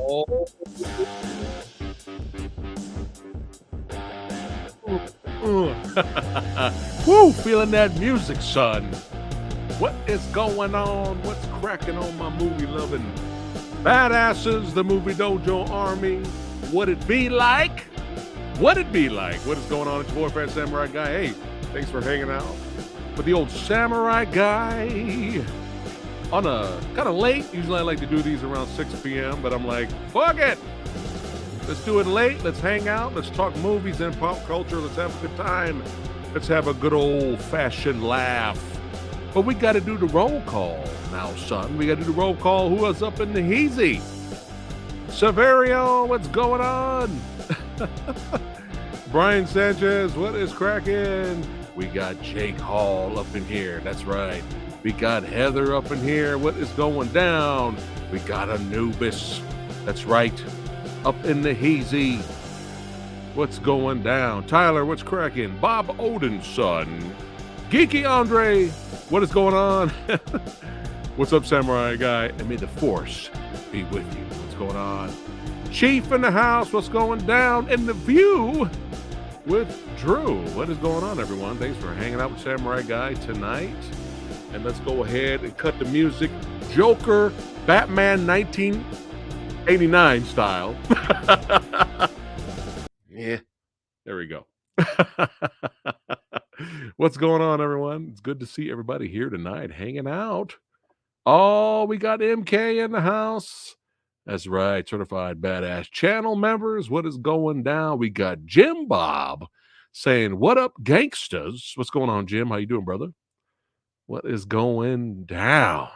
Oh, woo! Feeling that music, son. What is going on? What's cracking on my movie loving badasses, the movie dojo army? What it be like? What it be like? What is going on? It's your boy Phat Samurai Guy. Hey, thanks for hanging out with the old Samurai Guy on a kind of late. Usually I like to do these around 6 p.m., but I'm like, fuck it. Let's do it late. Let's hang out. Let's talk movies and pop culture. Let's have a good time. Let's have a good old-fashioned laugh. But we got to do the roll call now, son. We got to do the roll call. Who is up in the heezy? Severio, what's going on? Brian Sanchez, what is cracking? We got Jake Hall up in here. That's right. We got Heather up in here. What is going down? We got Anubis. That's right. Up in the heezy. What's going down? Tyler, what's cracking? Bob Odin's son. Geeky Andre, what is going on? What's up, Samurai Guy? And may the force be with you. What's going on? Chief in the house, what's going down? And the view with Drew. What is going on, everyone? Thanks for hanging out with Samurai Guy tonight. And let's go ahead and cut the music. Joker, Batman 1989 style. Yeah, there we go. What's going on, everyone? It's good to see everybody here tonight hanging out. Oh, we got MK in the house. That's right, certified badass channel members. What is going down? We got Jim Bob saying, "What up, gangsters?" What's going on, Jim? How you doing, brother? What is going down?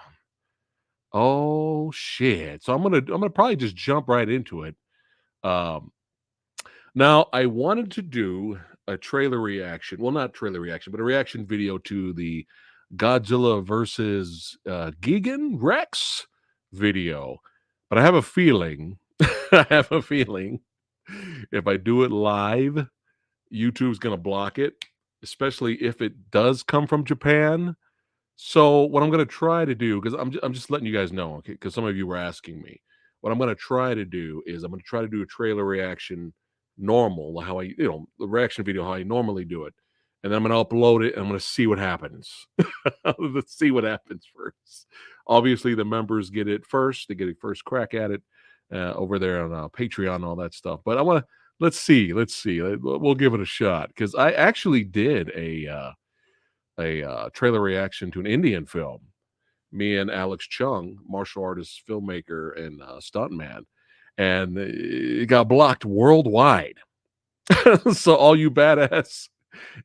Oh shit! So I'm gonna probably just jump right into it. Um, Now, I wanted to do a trailer reaction. Well, not trailer reaction, but a reaction video to the Godzilla versus Gigan Rex video. But I have a feeling, I have a feeling if I do it live, YouTube's going to block it, especially if it does come from Japan. So what I'm going to try to do, because I'm just letting you guys know, okay? Because some of you were asking me, what I'm going to try to do is I'm going to try to do a trailer reaction normal, how the reaction video, how I normally do it, and then I'm going to upload it and I'm going to see what happens. Let's see what happens first. Obviously, the members get it first; they get a first crack at it over there on Patreon and all that stuff. But I want to let's see. We'll give it a shot because I actually did a trailer reaction to an Indian film. Me and Alex Chung, martial artist, filmmaker, and stuntman, and it got blocked worldwide. So all you badass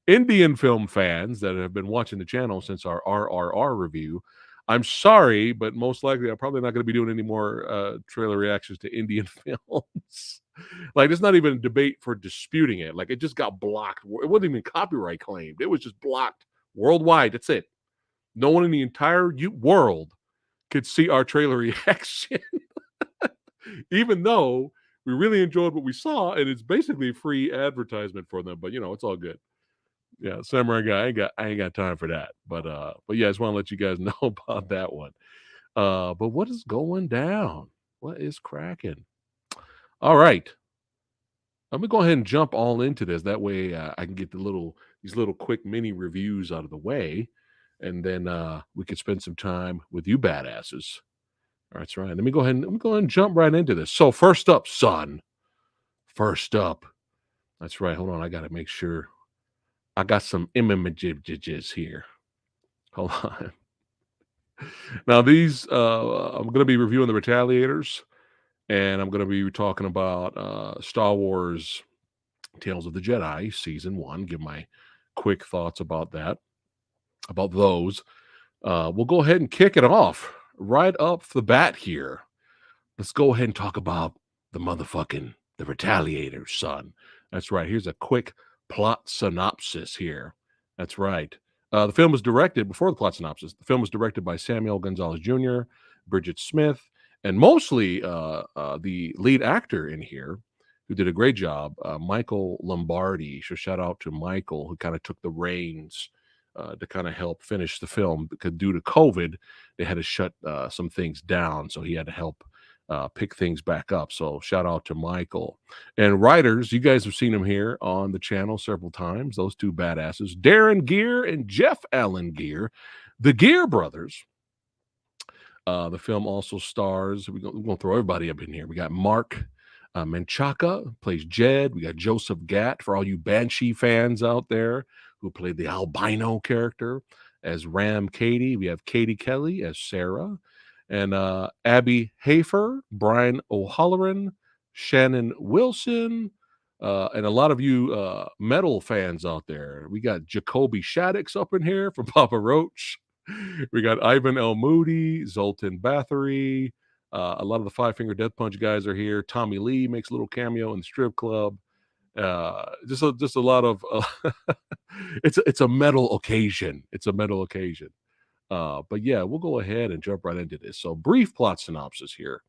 Indian film fans that have been watching the channel since our RRR review, I'm sorry, but most likely I'm probably not going to be doing any more trailer reactions to Indian films. Like, it's not even a debate for disputing it. Like, it just got blocked. It wasn't even copyright claimed. It was just blocked worldwide. That's it. No one in the entire world could see our trailer reaction, even though we really enjoyed what we saw, and it's basically free advertisement for them. But it's all good. Yeah, Samurai Guy, I ain't got time for that. But yeah, I just want to let you guys know about that one. But what is going down? What is cracking? All right. Let me go ahead and jump all into this. That way I can get these little quick mini reviews out of the way. And then we could spend some time with you badasses. All right, that's right. Let me go ahead and jump right into this. So first up, son. First up. That's right. Hold on. I gotta make sure I got some images here. Hold on. Now these I'm gonna be reviewing the Retaliators, and I'm gonna be talking about Star Wars Tales of the Jedi Season 1. Give my quick thoughts about those. We'll go ahead and kick it off right up the bat here. Let's go ahead and talk about the Retaliators, son. That's right. Here's a quick plot synopsis here. That's right. The film was directed, before the plot synopsis, the film was directed by Samuel Gonzalez Jr., Bridget Smith, and mostly the lead actor in here, who did a great job, Michael Lombardi. So shout out to Michael, who kind of took the reins to kind of help finish the film, because due to COVID, they had to shut some things down. So he had to help pick things back up. So shout out to Michael. And writers, you guys have seen him here on the channel several times. Those two badasses, Darren Gear and Jeff Allen Gear, the Gear brothers. The film also stars, we're going to throw everybody up in here. We got Mark Menchaca, plays Jed. We got Joseph Gatt, for all you Banshee fans out there, who played the albino character as Ram Katie. We have Katie Kelly as Sarah. And Abby Hafer, Brian O'Halloran, Shannon Wilson, and a lot of you metal fans out there. We got Jacoby Shaddix up in here from Papa Roach. We got Ivan L. Moody, Zoltan Bathory. A lot of the Five Finger Death Punch guys are here. Tommy Lee makes a little cameo in the strip club. Just a lot of it's a metal occasion. It's a metal occasion. But yeah, we'll go ahead and jump right into this. So, brief plot synopsis here.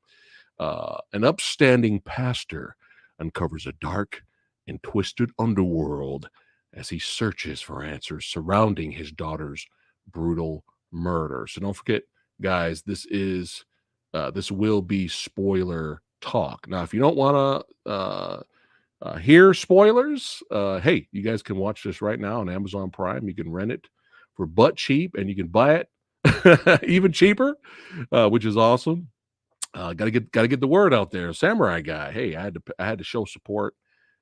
An upstanding pastor uncovers a dark and twisted underworld as he searches for answers surrounding his daughter's brutal murder. So don't forget, guys, this will be spoiler talk. Now, if you don't want to hear spoilers, hey, you guys can watch this right now on Amazon Prime. You can rent it for butt cheap, and you can buy it even cheaper, which is awesome. Gotta get the word out there. Samurai Guy. Hey, I had to show support,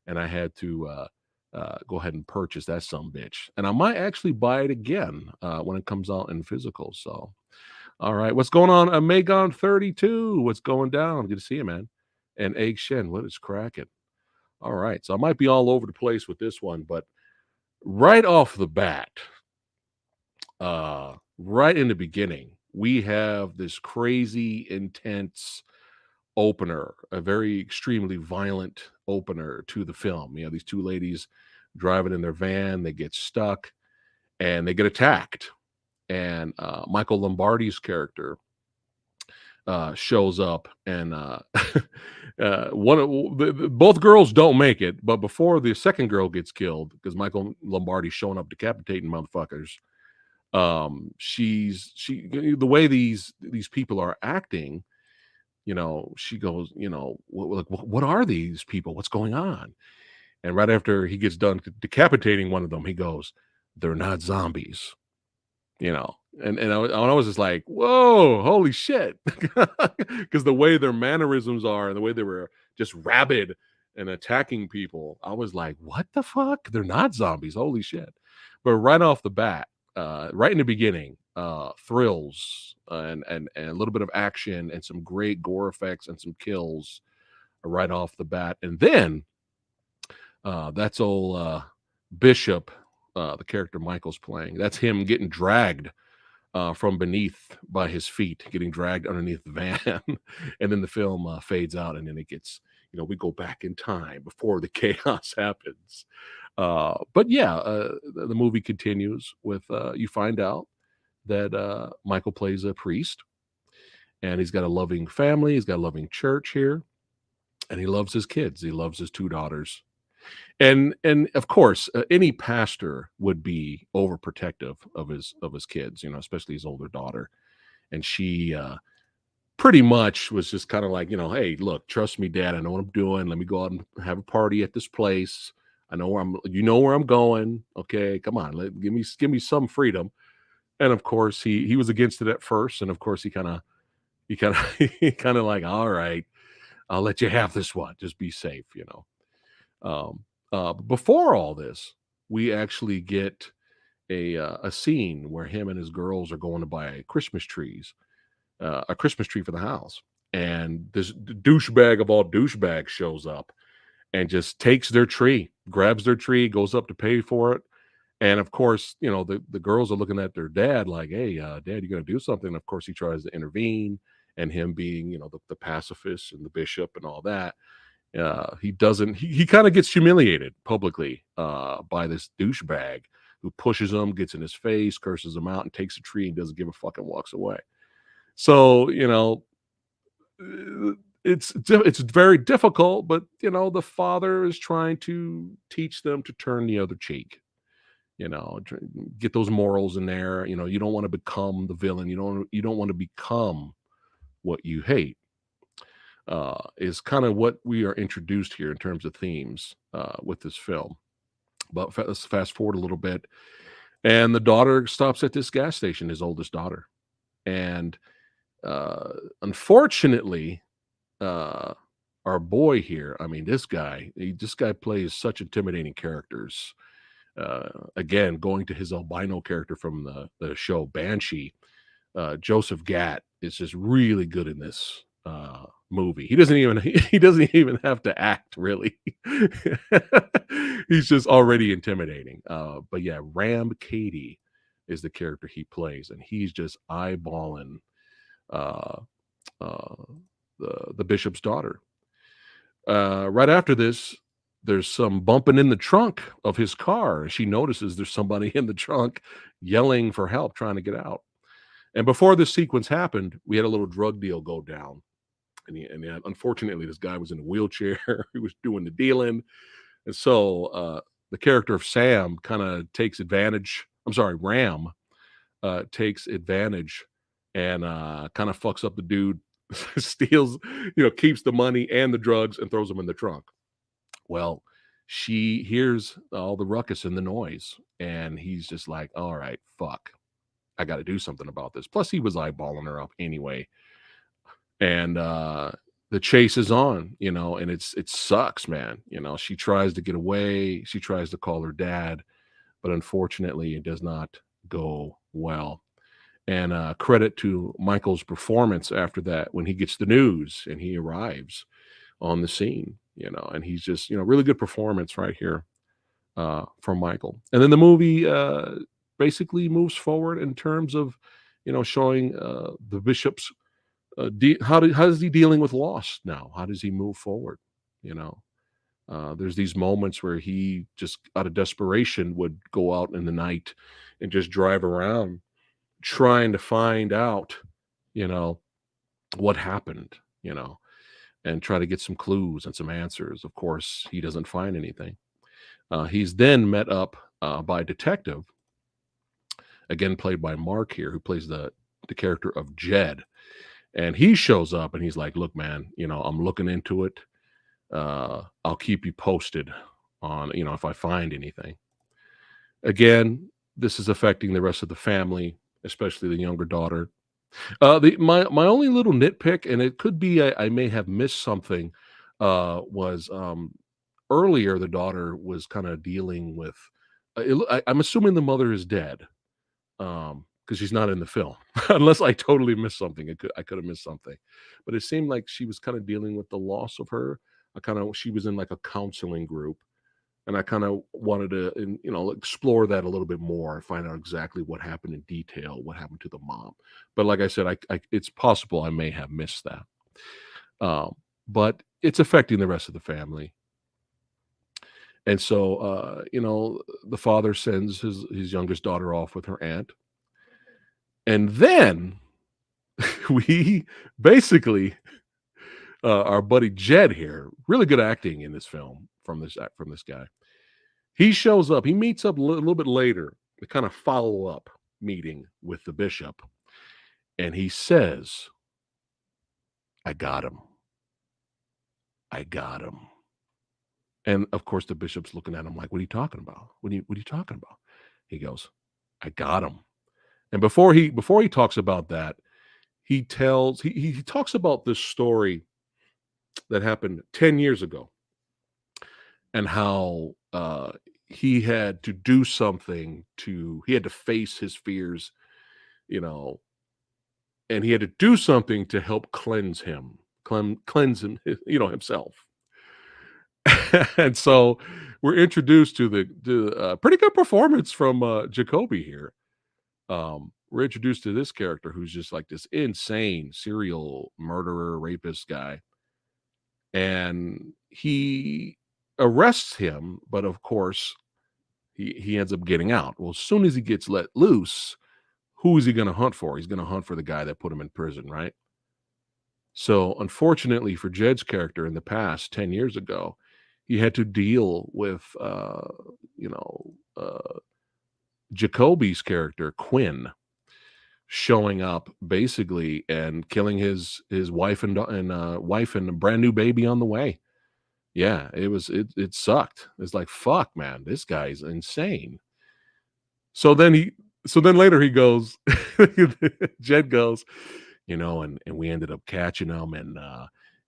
and I had to go ahead and purchase that bitch. And I might actually buy it again when it comes out in physical. So, all right, what's going on? Megon 32. What's going down? Good to see you, man. And Egg Shen, what is cracking? All right, so I might be all over the place with this one, but right off the bat, right in the beginning, we have this crazy, intense opener, a very extremely violent opener to the film. You know, these two ladies driving in their van, they get stuck and they get attacked. And Michael Lombardi's character shows up, and both girls don't make it, but before the second girl gets killed, because Michael Lombardi's showing up decapitating motherfuckers, the way these people are acting, you know, she goes, you know, what are these people? What's going on? And right after he gets done decapitating one of them, he goes, "They're not zombies." You know, and I was just like, whoa, holy shit. Because the way their mannerisms are and the way they were just rabid and attacking people, I was like, what the fuck? They're not zombies. Holy shit. But right off the bat, right in the beginning, thrills and a little bit of action and some great gore effects and some kills right off the bat. And then that's old Bishop, the character Michael's playing. That's him getting dragged from beneath by his feet, getting dragged underneath the van. And then the film fades out, and then it gets, you know, we go back in time before the chaos happens. But yeah, the movie continues with you find out that Michael plays a priest, and he's got a loving family, he's got a loving church here, and he loves his kids. He loves his two daughters. And of course, any pastor would be overprotective of his kids, you know, especially his older daughter. And she pretty much was just kind of like, you know, hey, look, trust me, Dad. I know what I'm doing. Let me go out and have a party at this place. I know where I'm going. Okay, come on, give me some freedom. And of course, he was against it at first, and of course, he kind of he kind of like, all right, I'll let you have this one. Just be safe, you know. Before all this, we actually get a scene where him and his girls are going to buy Christmas trees, a Christmas tree for the house, and this douchebag of all douchebags shows up and just takes their tree, grabs their tree, goes up to pay for it. And of course, you know, the girls are looking at their dad like, hey, Dad, you gonna do something? And of course, he tries to intervene, and him being, you know, the pacifist and the bishop and all that, he doesn't, he kind of gets humiliated publicly by this douchebag who pushes him, gets in his face, curses him out, and takes a tree and doesn't give a fuck and walks away. So, you know, it's very difficult, but you know, the father is trying to teach them to turn the other cheek, you know, get those morals in there. You know, you don't want to become the villain. You don't want to become what you hate. is kind of what we are introduced here in terms of themes with this film. But let's fast forward a little bit, and the daughter stops at this gas station, his oldest daughter, and uh, unfortunately, uh, our boy here, I mean, this guy plays such intimidating characters. Again, going to his albino character from the show Banshee, Joseph Gatt is just really good in this movie. He doesn't even have to act really. He's just already intimidating. But yeah, Ram Cady is the character he plays, and he's just eyeballing uh, uh, the bishop's daughter. Right after this, there's some bumping in the trunk of his car, and she notices there's somebody in the trunk yelling for help, trying to get out. And before this sequence happened, we had a little drug deal go down. Unfortunately, this guy was in a wheelchair. He was doing the dealing. And so the character of Sam kind of takes advantage. I'm sorry, Ram takes advantage and kind of fucks up the dude, steals, keeps the money and the drugs and throws them in the trunk. Well, she hears all the ruckus and the noise, and he's just like, all right, fuck. I got to do something about this. Plus, he was eyeballing her up anyway. And the chase is on, and it sucks, man. She tries to get away. She tries to call her dad, but unfortunately, it does not go well. And credit to Michael's performance after that when he gets the news and he arrives on the scene, and he's just, really good performance right here from Michael. And then the movie basically moves forward in terms of, showing the bishop's how is he dealing with loss now? How does he move forward? You know, there's these moments where he just out of desperation would go out in the night and just drive around trying to find out, you know, what happened, and try to get some clues and some answers. Of course, he doesn't find anything. He's then met up by a detective, again played by Mark here, who plays the character of Jed. And he shows up and he's like, "Look, man, I'm looking into it. I'll keep you posted on, if I find anything." Again, this is affecting the rest of the family, especially the younger daughter. My only little nitpick, and it could be I may have missed something, was earlier the daughter was kind of dealing with. I'm assuming the mother is dead, because she's not in the film. Unless I totally missed something, I could have missed something, but it seemed like she was kind of dealing with the loss of her. She was in like a counseling group, and I kind of wanted to, explore that a little bit more and find out exactly what happened in detail, what happened to the mom. But like I said, it's possible I may have missed that. But it's affecting the rest of the family. And so, the father sends his youngest daughter off with her aunt. And then we basically, our buddy Jed here, really good acting in this film from this guy. He shows up. He meets up a little bit later, the kind of follow up meeting with the bishop, and he says, "I got him. I got him." And of course, the bishop's looking at him like, "What are you talking about? What are you talking about?" He goes, "I got him." And before he talks about that, he talks about this story that happened 10 years ago, and how he had to do something he had to face his fears, you know, and he had to do something to help cleanse him, himself. And so we're introduced to the pretty good performance from Jacoby here. We're introduced to this character who's just like this insane serial murderer, rapist guy, and he arrests him, but of course he ends up getting out. Well, as soon as he gets let loose, who is he going to hunt for? He's going to hunt for the guy that put him in prison, right? So, unfortunately for Jed's character in the past, 10 years ago, he had to deal with, you know, uh, Jacoby's character, Quinn, showing up basically and killing his wife and wife and a brand new baby on the way. Yeah, it sucked. It's like, fuck, man, this guy's insane. So then he so then later he goes, Jed goes, and we ended up catching him, and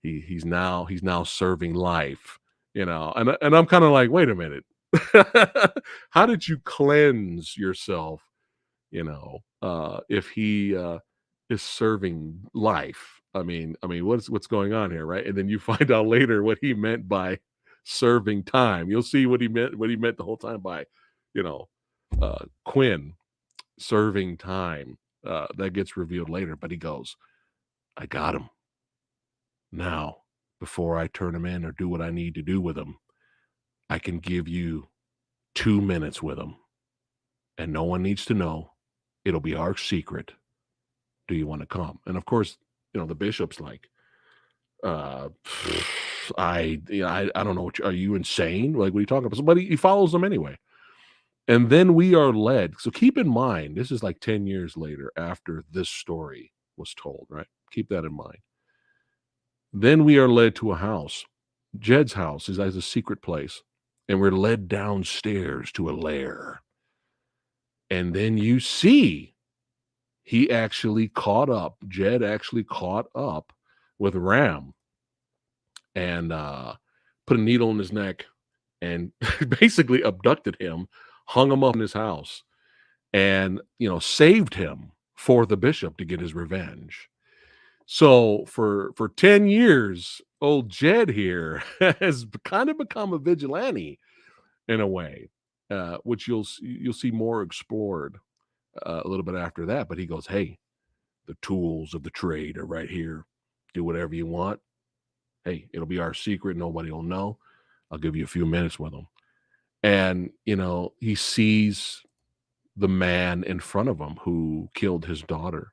he's now serving life, and I'm kind of like, wait a minute, how did you cleanse yourself, if he is serving life? I mean, what's going on here, right? And then you find out later what he meant by serving time. You'll see what he meant the whole time by, you know, Quinn serving time. That gets revealed later, but he goes, I got him. Now, before I turn him in or do what I need to do with him, I can give you 2 minutes with him, and no one needs to know. It'll be our secret. Do you want to come? And of course, the bishop's like, uh, I don't know. Are you insane? Like, what are you talking about? But he follows them anyway. And then we are led. So keep in mind, this is like 10 years later after this story was told, right? Keep that in mind. Then we are led to a house. Jed's house is as a secret place. And we're led downstairs to a lair. And then you see Jed actually caught up with Ram and put a needle in his neck and basically abducted him, hung him up in his house, and saved him for the bishop to get his revenge. So for 10 years, old Jed here has kind of become a vigilante in a way, which you'll see more explored a little bit after that. But he goes, hey, the tools of the trade are right here. Do whatever you want. Hey, it'll be our secret. Nobody will know. I'll give you a few minutes with him. And, he sees the man in front of him who killed his daughter.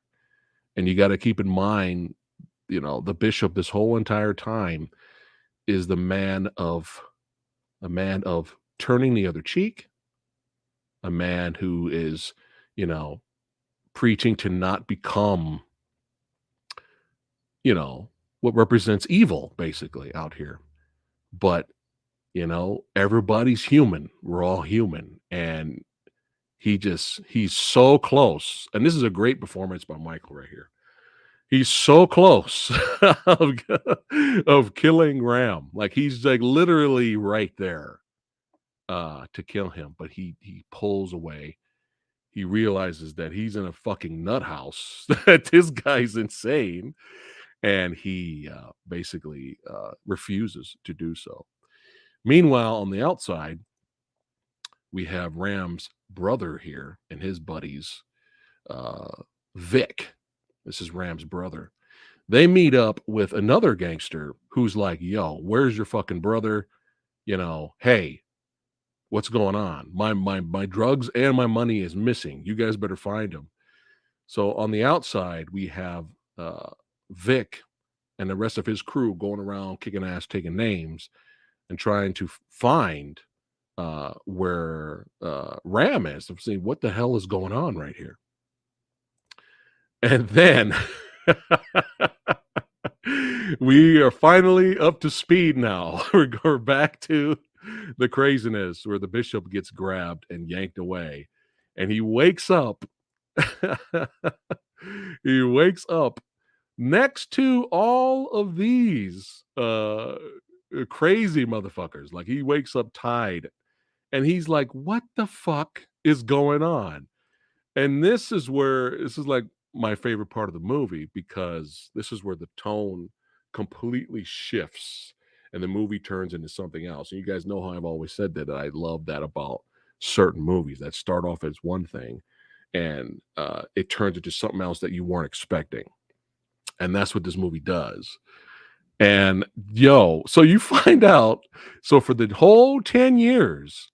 And you got to keep in mind, the bishop this whole entire time is a man of turning the other cheek, a man who is, preaching to not become, what represents evil basically out here. But, everybody's human. We're all human. And he's so close. And this is a great performance by Michael right here. He's so close of, of killing Ram. Like, he's like literally right there to kill him, but he pulls away. He realizes that he's in a fucking nut house, that this guy's insane, and he basically refuses to do so. Meanwhile, on the outside, we have Ram's brother here and his buddies, Vic. This is Ram's brother. They meet up with another gangster who's like, yo, where's your fucking brother? Hey, what's going on? My drugs and my money is missing. You guys better find him. So on the outside, we have Vic and the rest of his crew going around kicking ass, taking names, and trying to find where Ram is. I'm saying, what the hell is going on right here? And then we are finally up to speed now. We're back to the craziness where the bishop gets grabbed and yanked away. And he wakes up. He wakes up next to all of these crazy motherfuckers. Like, he wakes up tied. And he's like, what the fuck is going on? And this is like my favorite part of the movie, because this is where the tone completely shifts and the movie turns into something else. And you guys know how I've always said that I love that about certain movies that start off as one thing and it turns into something else that you weren't expecting. And that's what this movie does. And so you find out, so for the whole 10 years,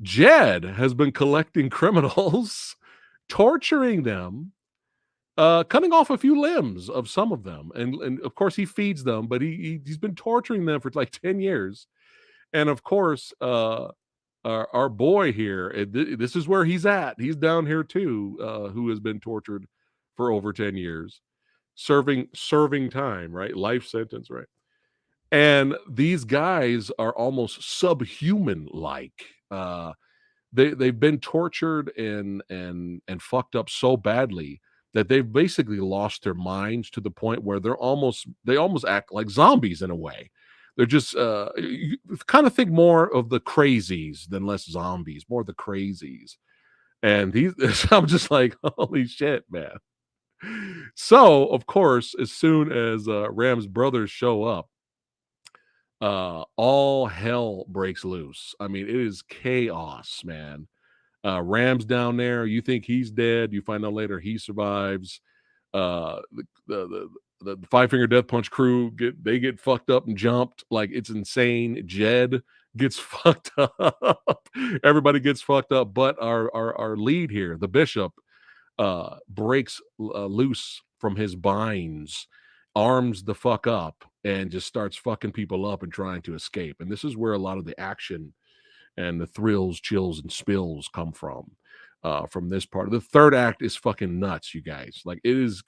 Jed has been collecting criminals, torturing them, cutting off a few limbs of some of them, and of course he feeds them, but he's been torturing them for like 10 years. And of course, our boy here, this is where he's at. He's down here too, who has been tortured for over 10 years, serving time, right? Life sentence, right? And these guys are almost subhuman like. They've been tortured and fucked up so badly that they've basically lost their minds to the point where they almost act like zombies in a way. They're just you kind of think more of the crazies than less zombies, more of the crazies. And these I'm just like, holy shit, man. So, of course, as soon as Ram's brothers show up, all hell breaks loose. I mean, it is chaos, man. Ram's down there. You think he's dead. You find out later he survives. The Five Finger Death Punch crew get fucked up and jumped like it's insane. Jed gets fucked up. Everybody gets fucked up, but our lead here, the bishop, breaks loose from his binds, arms the fuck up, and just starts fucking people up and trying to escape. And this is where a lot of the action and the thrills, chills, and spills come from this part. The third act is fucking nuts, you guys. Like it is,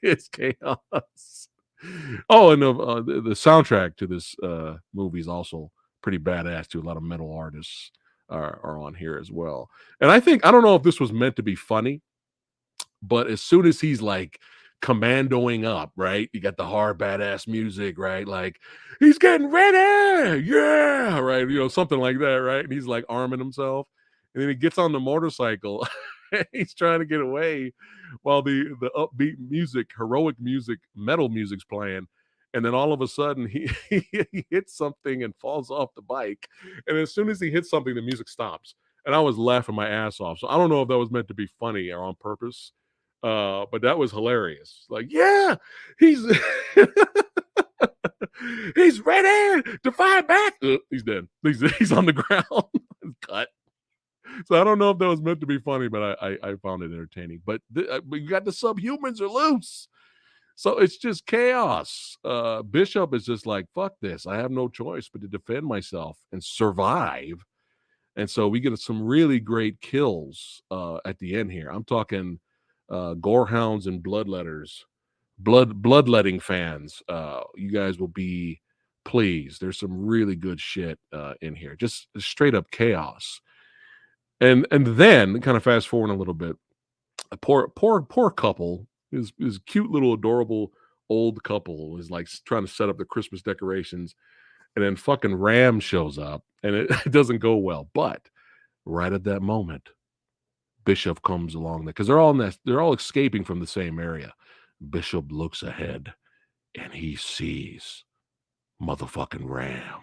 it's chaos. Oh, and the soundtrack to this movie is also pretty badass too. A lot of metal artists are on here as well. And I don't know if this was meant to be funny, but as soon as he's like commandoing up, right? You got the hard badass music, right? Like he's getting ready, yeah, right? Something like that, right? And he's like arming himself, and then he gets on the motorcycle. He's trying to get away while the upbeat music, heroic music, metal music's playing. And then all of a sudden he hits something and falls off the bike. And as soon as he hits something, the music stops. And I was laughing my ass off. So I don't know if that was meant to be funny or on purpose. But that was hilarious. Like, yeah, he's he's ready to fight back. He's dead. He's on the ground. Cut. So I don't know if that was meant to be funny, but I found it entertaining. But we got the subhumans are loose. So it's just chaos. Bishop is just like, fuck this. I have no choice but to defend myself and survive. And so we get some really great kills at the end here. I'm talking gorehounds and bloodletting fans. You guys will be pleased. There's some really good shit in here. Just straight up chaos. And then kind of fast forward a little bit. A poor couple, is cute little adorable old couple is like trying to set up the Christmas decorations, and then fucking Ram shows up, and it, it doesn't go well. But right at that moment, Bishop comes along there because they're all escaping from the same area. Bishop looks ahead and he sees motherfucking Ram.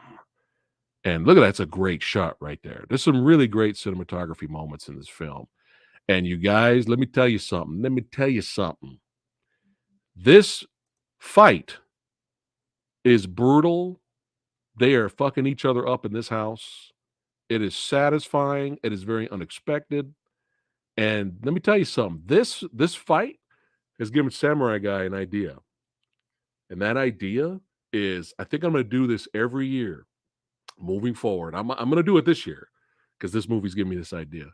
And look at that, it's a great shot right there. There's some really great cinematography moments in this film. And you guys, let me tell you something. This fight is brutal. They are fucking each other up in this house. It is satisfying. It is very unexpected. And let me tell you something. This fight has given Samurai Guy an idea. And that idea is I think I'm going to do this every year moving forward. I'm going to do it this year because this movie's giving me this idea.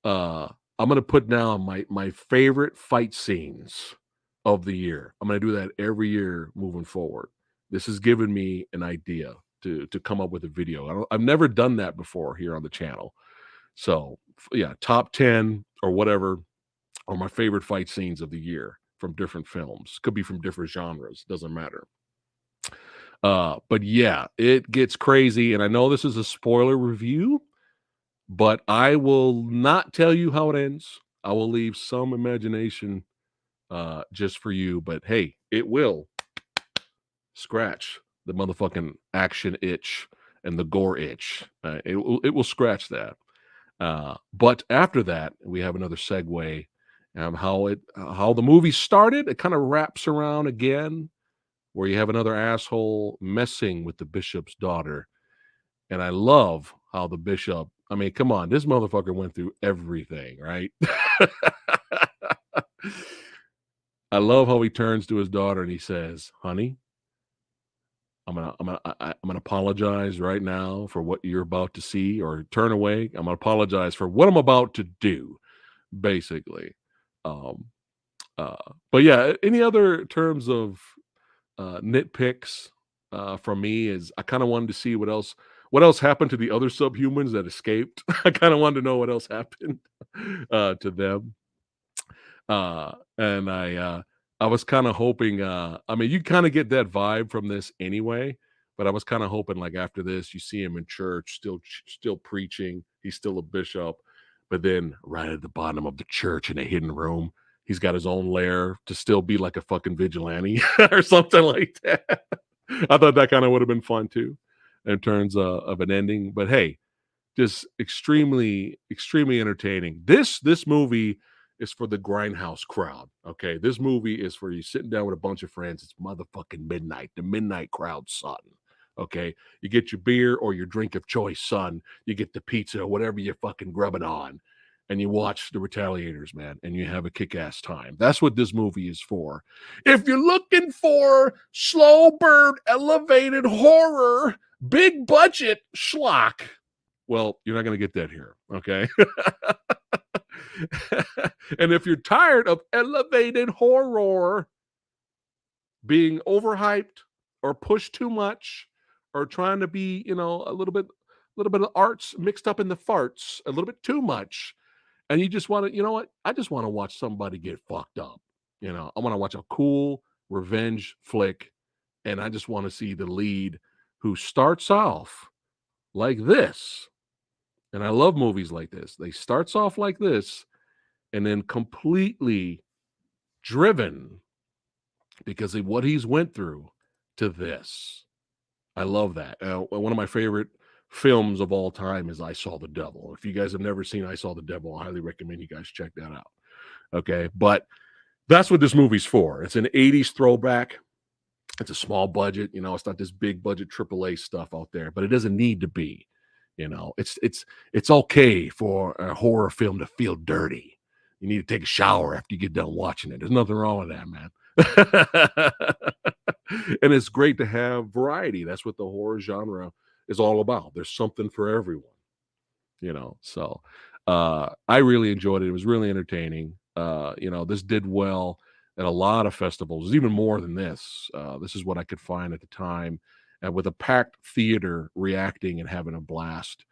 I'm going to put down my favorite fight scenes of the year. I'm going to do that every year moving forward. This has given me an idea to come up with a video. I've never done that before here on the channel. So yeah, top 10 or whatever are my favorite fight scenes of the year from different films. Could be from different genres, doesn't matter. But yeah, it gets crazy. And I know this is a spoiler review, but I will not tell you how it ends. I will leave some imagination just for you. But hey, it will scratch the motherfucking action itch and the gore itch. It will scratch that. But after that, we have another segue. How the movie started. It kind of wraps around again, where you have another asshole messing with the bishop's daughter. And I love how the bishop, I mean, come on, this motherfucker went through everything, right? I love how he turns to his daughter and he says, "Honey, I'm gonna apologize right now for what you're about to see, or turn away. I'm gonna apologize for what I'm about to do." Basically, um, Uh, but yeah, any other terms of nitpicks from me is I kind of wanted to see what else happened to the other subhumans that escaped. I kind of wanted to know what else happened to them. And I was kind of hoping I mean you kind of get that vibe from this anyway, but I was kind of hoping like after this you see him in church still preaching, he's still a bishop, but then right at the bottom of the church in a hidden room, he's got his own lair to still be like a fucking vigilante or something like that. I thought that kind of would have been fun too in terms of an ending, but hey, just extremely entertaining. This movie is for the grindhouse crowd. Okay, this movie is for you sitting down with a bunch of friends. It's motherfucking midnight, the midnight crowd, son. Okay, you get your beer or your drink of choice, son. You get the pizza or whatever you're fucking grubbing on, and you watch the Retaliators, man, and you have a kick-ass time. That's what this movie is for. If you're looking for slow burn, elevated horror, big budget schlock, well, you're not going to get that here. Okay. And if you're tired of elevated horror being overhyped or pushed too much or trying to be, a little bit of arts mixed up in the farts, a little bit too much, and you just want to, you know what? I just want to watch somebody get fucked up. I want to watch a cool revenge flick, and I just want to see the lead who starts off like this. And I love movies like this. They starts off like this and then completely driven because of what he's went through to this. I love that. One of my favorite films of all time is I Saw the Devil. If you guys have never seen I Saw the Devil, I highly recommend you guys check that out. Okay, but that's what this movie's for. It's an 80s throwback. It's a small budget, it's not this big budget AAA stuff out there, but it doesn't need to be. It's okay for a horror film to feel dirty. You need to take a shower after you get done watching it. There's nothing wrong with that, man. And it's great to have variety. That's what the horror genre is all about. There's something for everyone. So I really enjoyed it. It was really entertaining. This did well at a lot of festivals, even more than this. This is what I could find at the time, and with a packed theater reacting and having a blast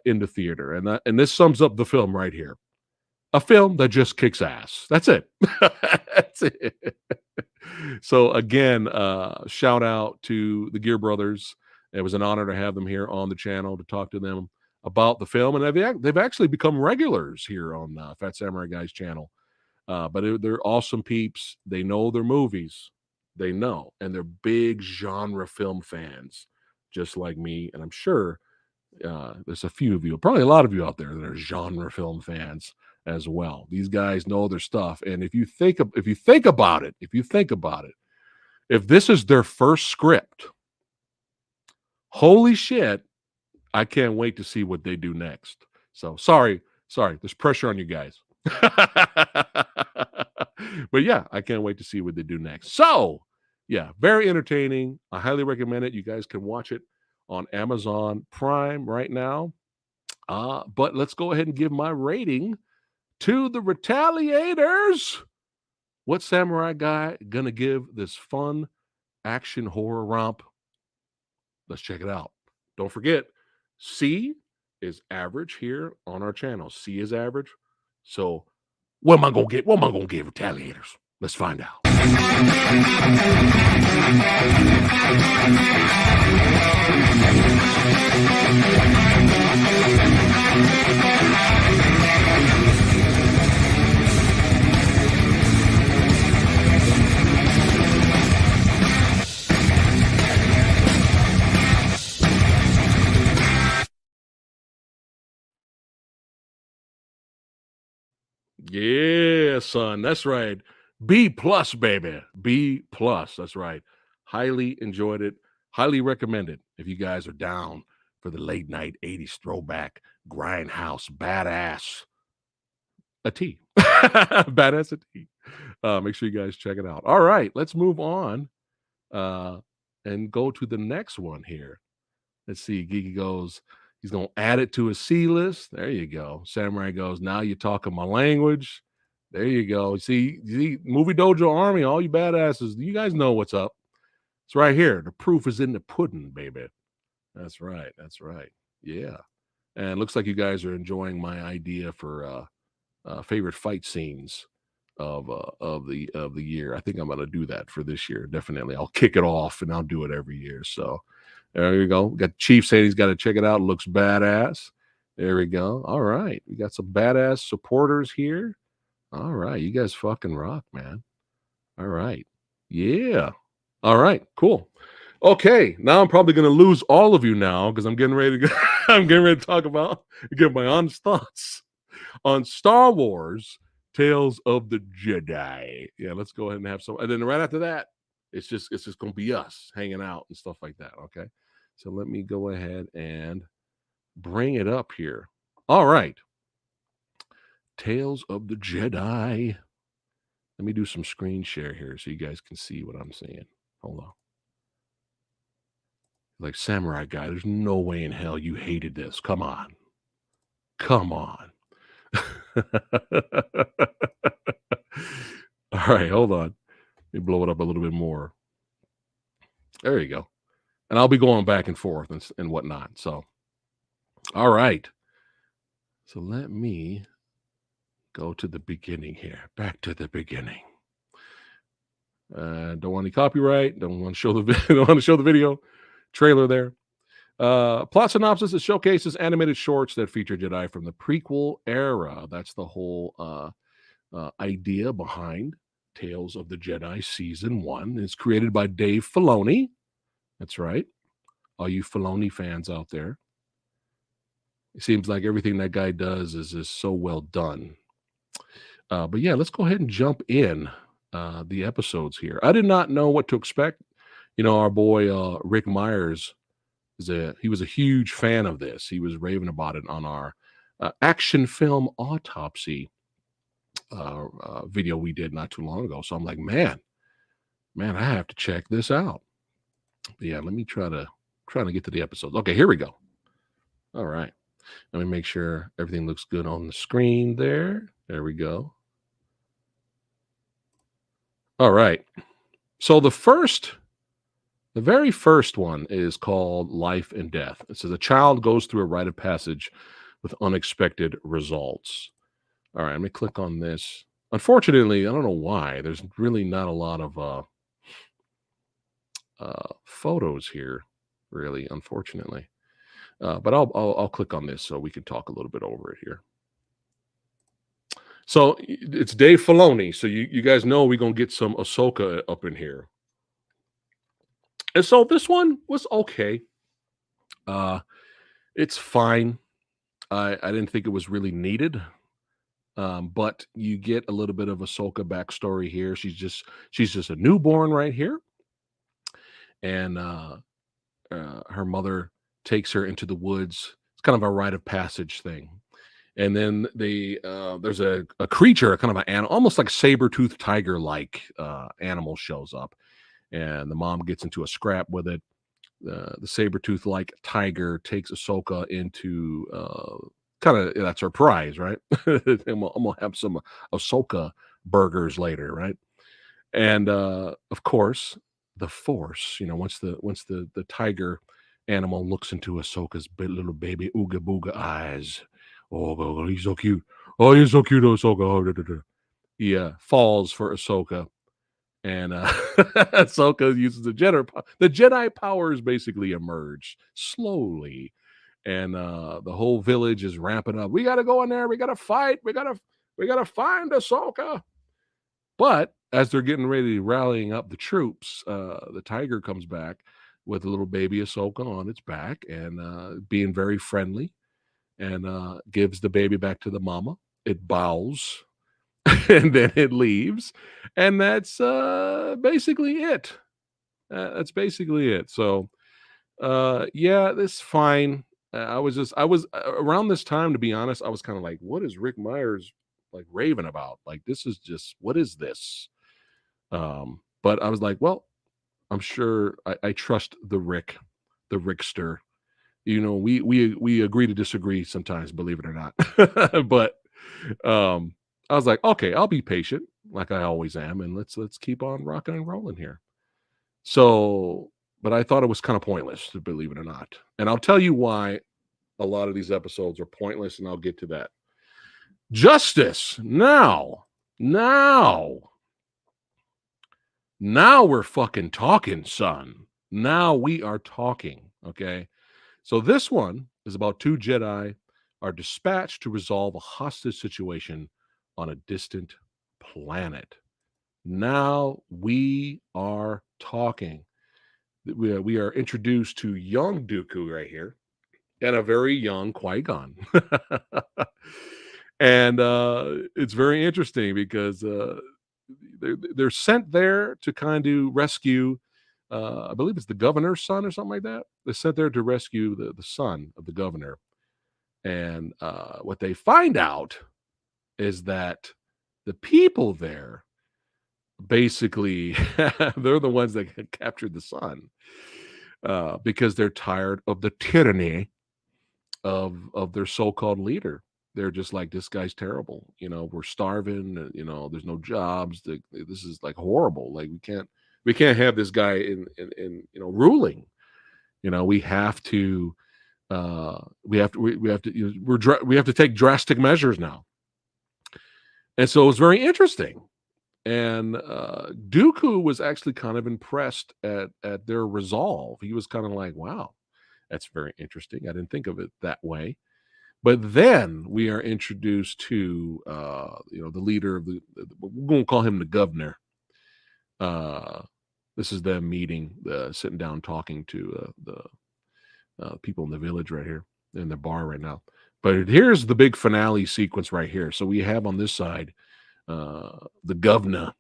in the theater. And this sums up the film right here. A film that just kicks ass. That's it. That's it. So again, shout out to the Gear Brothers. It was an honor to have them here on the channel to talk to them about the film, and they've actually become regulars here on Phat Samurai Guy's channel. But they're awesome peeps. They know their movies. They know, and they're big genre film fans, just like me. And I'm sure there's a few of you, probably a lot of you out there that are genre film fans as well. These guys know their stuff. And if you think about it, if this is their first script, holy shit, I can't wait to see what they do next. So sorry, there's pressure on you guys. But yeah, I can't wait to see what they do next. So yeah, very entertaining. I highly recommend it. You guys can watch it on Amazon Prime right now. But let's go ahead and give my rating to the Retaliators. What Samurai Guy gonna give this fun action horror romp? Let's check it out. Don't forget, C is average here on our channel. C is average. So what am I gonna get? What am I gonna give Retaliators? Let's find out. Yeah, son. That's right. B plus, baby. B plus. That's right. Highly enjoyed it. Highly recommend it if you guys are down for the late night 80s throwback grindhouse badass. A T. Badass a T. Make sure you guys check it out. All right, let's move on and go to the next one here. Let's see. Geeky goes, he's going to add it to his C list. There you go. Samurai goes, now you're talking my language. There you go. See, Movie Dojo Army, all you badasses, you guys know what's up. It's right here. The proof is in the pudding, baby. That's right. That's right. Yeah. And it looks like you guys are enjoying my idea for favorite fight scenes of the year. I think I'm gonna do that for this year. Definitely. I'll kick it off and I'll do it every year. So there you go. We got Chief saying he's got to check it out. It looks badass. There we go. All right. We got some badass supporters here. All right. You guys fucking rock, man. All right. Yeah. All right. Cool. Okay. Now I'm probably gonna lose all of you now because I'm getting ready to go, I'm getting ready to talk about give my honest thoughts on Star Wars Tales of the Jedi. Yeah, let's go ahead and have some. And then right after that, it's just gonna be us hanging out and stuff like that. Okay. So let me go ahead and bring it up here. All right. Tales of the Jedi. Let me do some screen share here so you guys can see what I'm saying. Hold on. Like Samurai Guy, there's no way in hell you hated this. Come on. Come on. All right, hold on. Let me blow it up a little bit more. There you go. And I'll be going back and forth and whatnot. So, all right. So let me go to the beginning here. Back to the beginning. Don't want any copyright. Don't want to show the don't want to show the video trailer there. Plot synopsis: it showcases animated shorts that feature Jedi from the prequel era. That's the whole idea behind Tales of the Jedi Season 1. It's created by Dave Filoni. That's right. All you Filoni fans out there. It seems like everything that guy does is so well done. But yeah, let's go ahead and jump in the episodes here. I did not know what to expect. You know, our boy Rick Myers he was a huge fan of this. He was raving about it on our action film autopsy video we did not too long ago. So I'm like, man, I have to check this out. But yeah, let me try to get to the episodes. Okay, here we go. All right. Let me make sure everything looks good on the screen there. There we go. All right. So the very first one is called Life and Death. It says a child goes through a rite of passage with unexpected results. All right, let me click on this. Unfortunately, I don't know why. There's really not a lot of photos here, really, unfortunately. But I'll click on this so we can talk a little bit over it here. So it's Dave Filoni. So you guys know we're gonna get some Ahsoka up in here. And so this one was okay. It's fine. I didn't think it was really needed. But you get a little bit of Ahsoka backstory here. She's just a newborn right here. And her mother takes her into the woods. It's kind of a rite of passage thing. And then there's a creature, kind of an animal, almost like saber-toothed tiger-like animal shows up. And the mom gets into a scrap with it. The saber-tooth-like tiger takes Ahsoka into kind of that's her prize, right? I'm gonna have some Ahsoka burgers later, right? And of course, the Force. You know, once the tiger animal looks into Ahsoka's little baby ooga booga eyes, oh, he's so cute. Oh, he's so cute, Ahsoka. Oh, da, da, da. He falls for Ahsoka. And Ahsoka uses the Jedi. The Jedi powers basically emerge slowly, and the whole village is ramping up. We got to go in there. We got to fight. We got to find Ahsoka. But as they're getting ready, rallying up the troops, the tiger comes back with a little baby Ahsoka on its back, and being very friendly, and gives the baby back to the mama. It bows. And then it leaves, and that's basically it. That's basically it. So, yeah, that's fine. I was around this time, to be honest. I was kind of like, what is Rick Myers like raving about? Like, this is just what is this? But I was like, well, I'm sure I trust the Rickster. You know, we agree to disagree sometimes, believe it or not. But I was like, okay, I'll be patient, like I always am, and let's keep on rocking and rolling here. So, but I thought it was kind of pointless, to believe it or not. And I'll tell you why a lot of these episodes are pointless, and I'll get to that. Justice now, now, now we're fucking talking, son. Now we are talking. Okay. So this one is about two Jedi are dispatched to resolve a hostage situation on a distant planet. Now we are talking. We are introduced to young Dooku right here and a very young Qui-Gon. And it's very interesting because they're sent there to kind of rescue, I believe it's the governor's son or something like that. They're sent there to rescue the son of the governor. And what they find out is that the people there basically they're the ones that captured the son because they're tired of the tyranny of their so-called leader. They're just like, this guy's terrible. We're starving. There's no jobs. This is like horrible. Like we can't have this guy in ruling. We have to we have to we have to take drastic measures now. And so it was very interesting. And Dooku was actually kind of impressed at their resolve. He was kind of like, wow, that's very interesting. I didn't think of it that way. But then we are introduced to the leader of we're going to call him the governor. This is them meeting, sitting down, talking to the people in the village right here in the bar right now. But here's the big finale sequence right here. So we have on this side the governor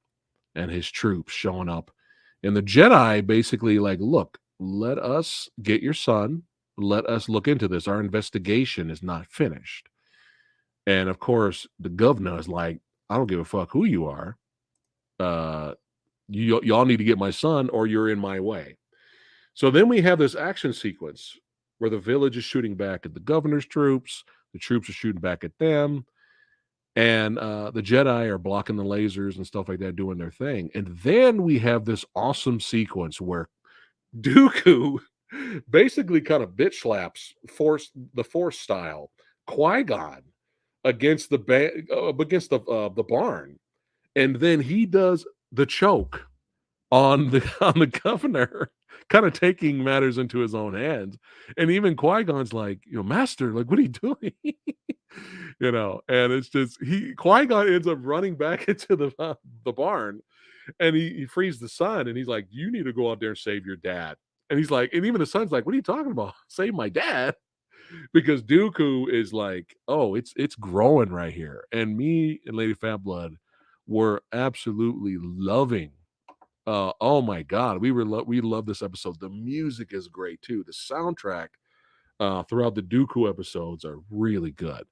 and his troops showing up, and the Jedi basically like, look, let us get your son. Let us look into this. Our investigation is not finished. And of course, the governor is like, I don't give a fuck who you are. Y'all need to get my son or you're in my way. So then we have this action sequence where the village is shooting back at the governor's troops. The troops are shooting back at them. And the Jedi are blocking the lasers and stuff like that, doing their thing. And then we have this awesome sequence where Dooku basically kind of bitch slaps the Force style Qui-Gon against the barn, and then he does the choke on the governor, kind of taking matters into his own hands. And even Qui-Gon's like, Master, like, what are you doing? And it's just Qui-Gon ends up running back into the barn, and he frees the son, and he's like, you need to go out there and save your dad. And he's like, and even the son's like, what are you talking about? Save my dad? Because Dooku is like, oh, it's growing right here. And me and Lady Fat Blood were absolutely loving. Oh my God, we love this episode. The music is great too. The soundtrack throughout the Dooku episodes are really good.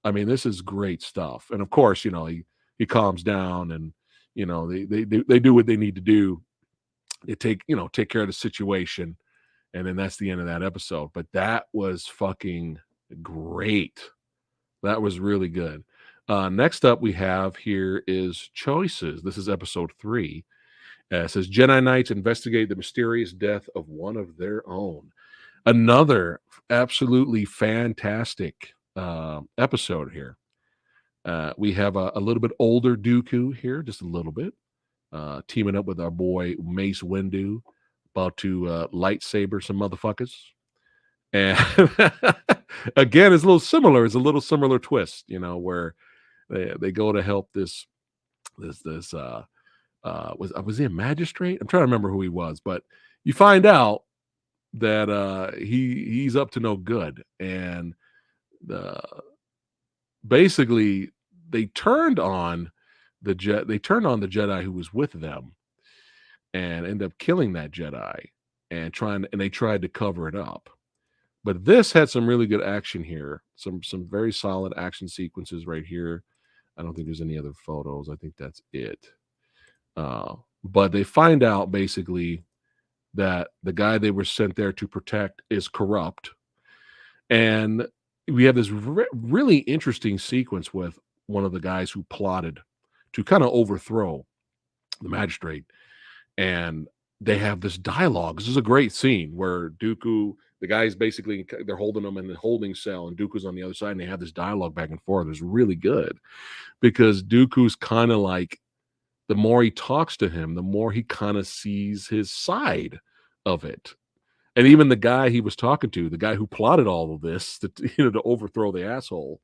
I mean, this is great stuff. And of course, he calms down, and they do what they need to do. They take care of the situation, and then that's the end of that episode. But that was fucking great. That was really good. Next up we have here is Choices. This is episode 3. It says Jedi Knights investigate the mysterious death of one of their own. Another absolutely fantastic episode here. We have a little bit older Dooku here, just a little bit, teaming up with our boy Mace Windu, about to lightsaber some motherfuckers. And again, it's a little similar. It's a little similar twist, where they go to help this was he a magistrate? I'm trying to remember who he was, but you find out that he's up to no good, and basically they turned on the Jedi who was with them, and end up killing that Jedi, and they tried to cover it up. But this had some really good action here, some very solid action sequences right here. I don't think there's any other photos. I think that's it. But they find out basically that the guy they were sent there to protect is corrupt. And we have this really interesting sequence with one of the guys who plotted to kind of overthrow the magistrate, and they have this dialogue. This is a great scene where Dooku, the guys basically they're holding him in the holding cell, and Dooku's on the other side, and they have this dialogue back and forth. It's really good because Dooku's kind of like the more he talks to him, the more he kind of sees his side of it. And even the guy he was talking to, the guy who plotted all of this, to overthrow the asshole,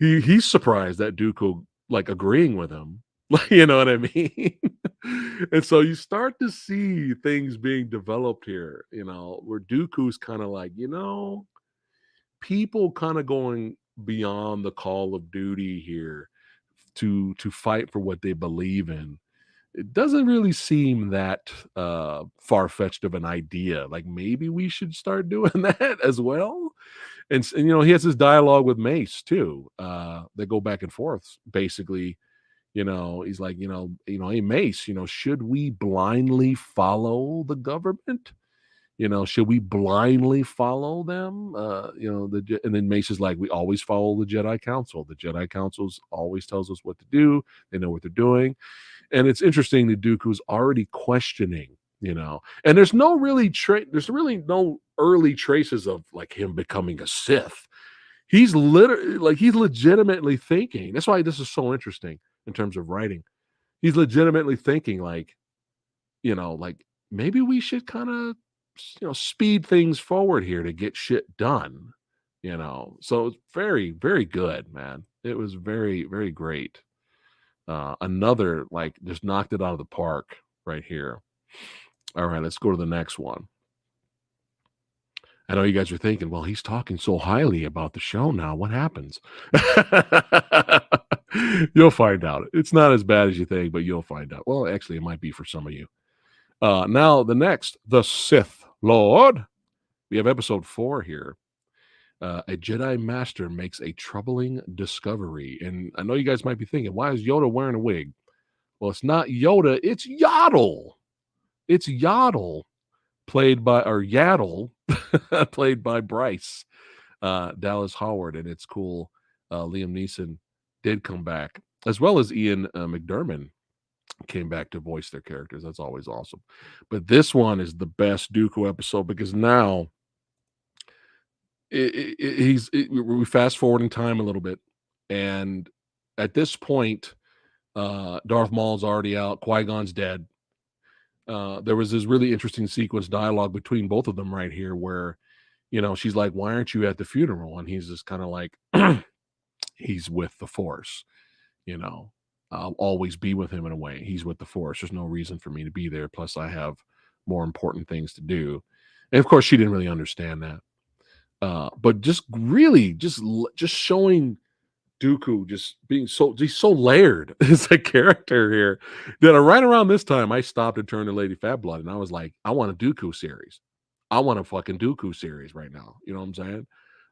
he's surprised that Dooku like agreeing with him. Like, you know what I mean? And so you start to see things being developed here, where Dooku's kind of like, people kind of going beyond the call of duty here to fight for what they believe in. It doesn't really seem that far-fetched of an idea. Like maybe we should start doing that as well. And he has this dialogue with Mace too. They go back and forth basically. He's like, hey Mace, should we blindly follow the government? Should we blindly follow them? And then Mace is like, we always follow the Jedi Council. The Jedi Council's always tells us what to do. They know what they're doing. And it's interesting that Dooku's already questioning, and there's really no early traces of like him becoming a Sith. He's literally like he's legitimately thinking. That's why this is so interesting in terms of writing. He's legitimately thinking like maybe we should kind of speed things forward here to get shit done. So it's very, very good, man. It was very, very great. Another like just knocked it out of the park right here. All right, let's go to the next one. I know you guys are thinking, well, he's talking so highly about the show now. What happens? You'll find out. It's not as bad as you think, but you'll find out. Well, actually, it might be for some of you. Now, the Sith Lord. We have episode 4 here. A Jedi Master makes a troubling discovery. And I know you guys might be thinking, why is Yoda wearing a wig? Well, it's not Yoda, it's Yaddle. It's Yaddle, Yaddle, played by Bryce Dallas Howard. And it's cool. Liam Neeson did come back, as well as Ian McDermott came back to voice their characters. That's always awesome. But this one is the best Dooku episode because now we fast forward in time a little bit, and at this point, Darth Maul's already out. Qui-Gon's dead. There was this really interesting sequence dialogue between both of them right here, where she's like, "Why aren't you at the funeral?" And he's just kind of like, "He's with the Force." I'll always be with him in a way. He's with the Force. There's no reason for me to be there. Plus, I have more important things to do. And of course, she didn't really understand that. But just really, just showing Dooku just being he's so layered as a character here that right around this time I stopped and turned to Lady Fat Blood and I was like, I want a Dooku series. I want a fucking Dooku series right now. You know what I'm saying?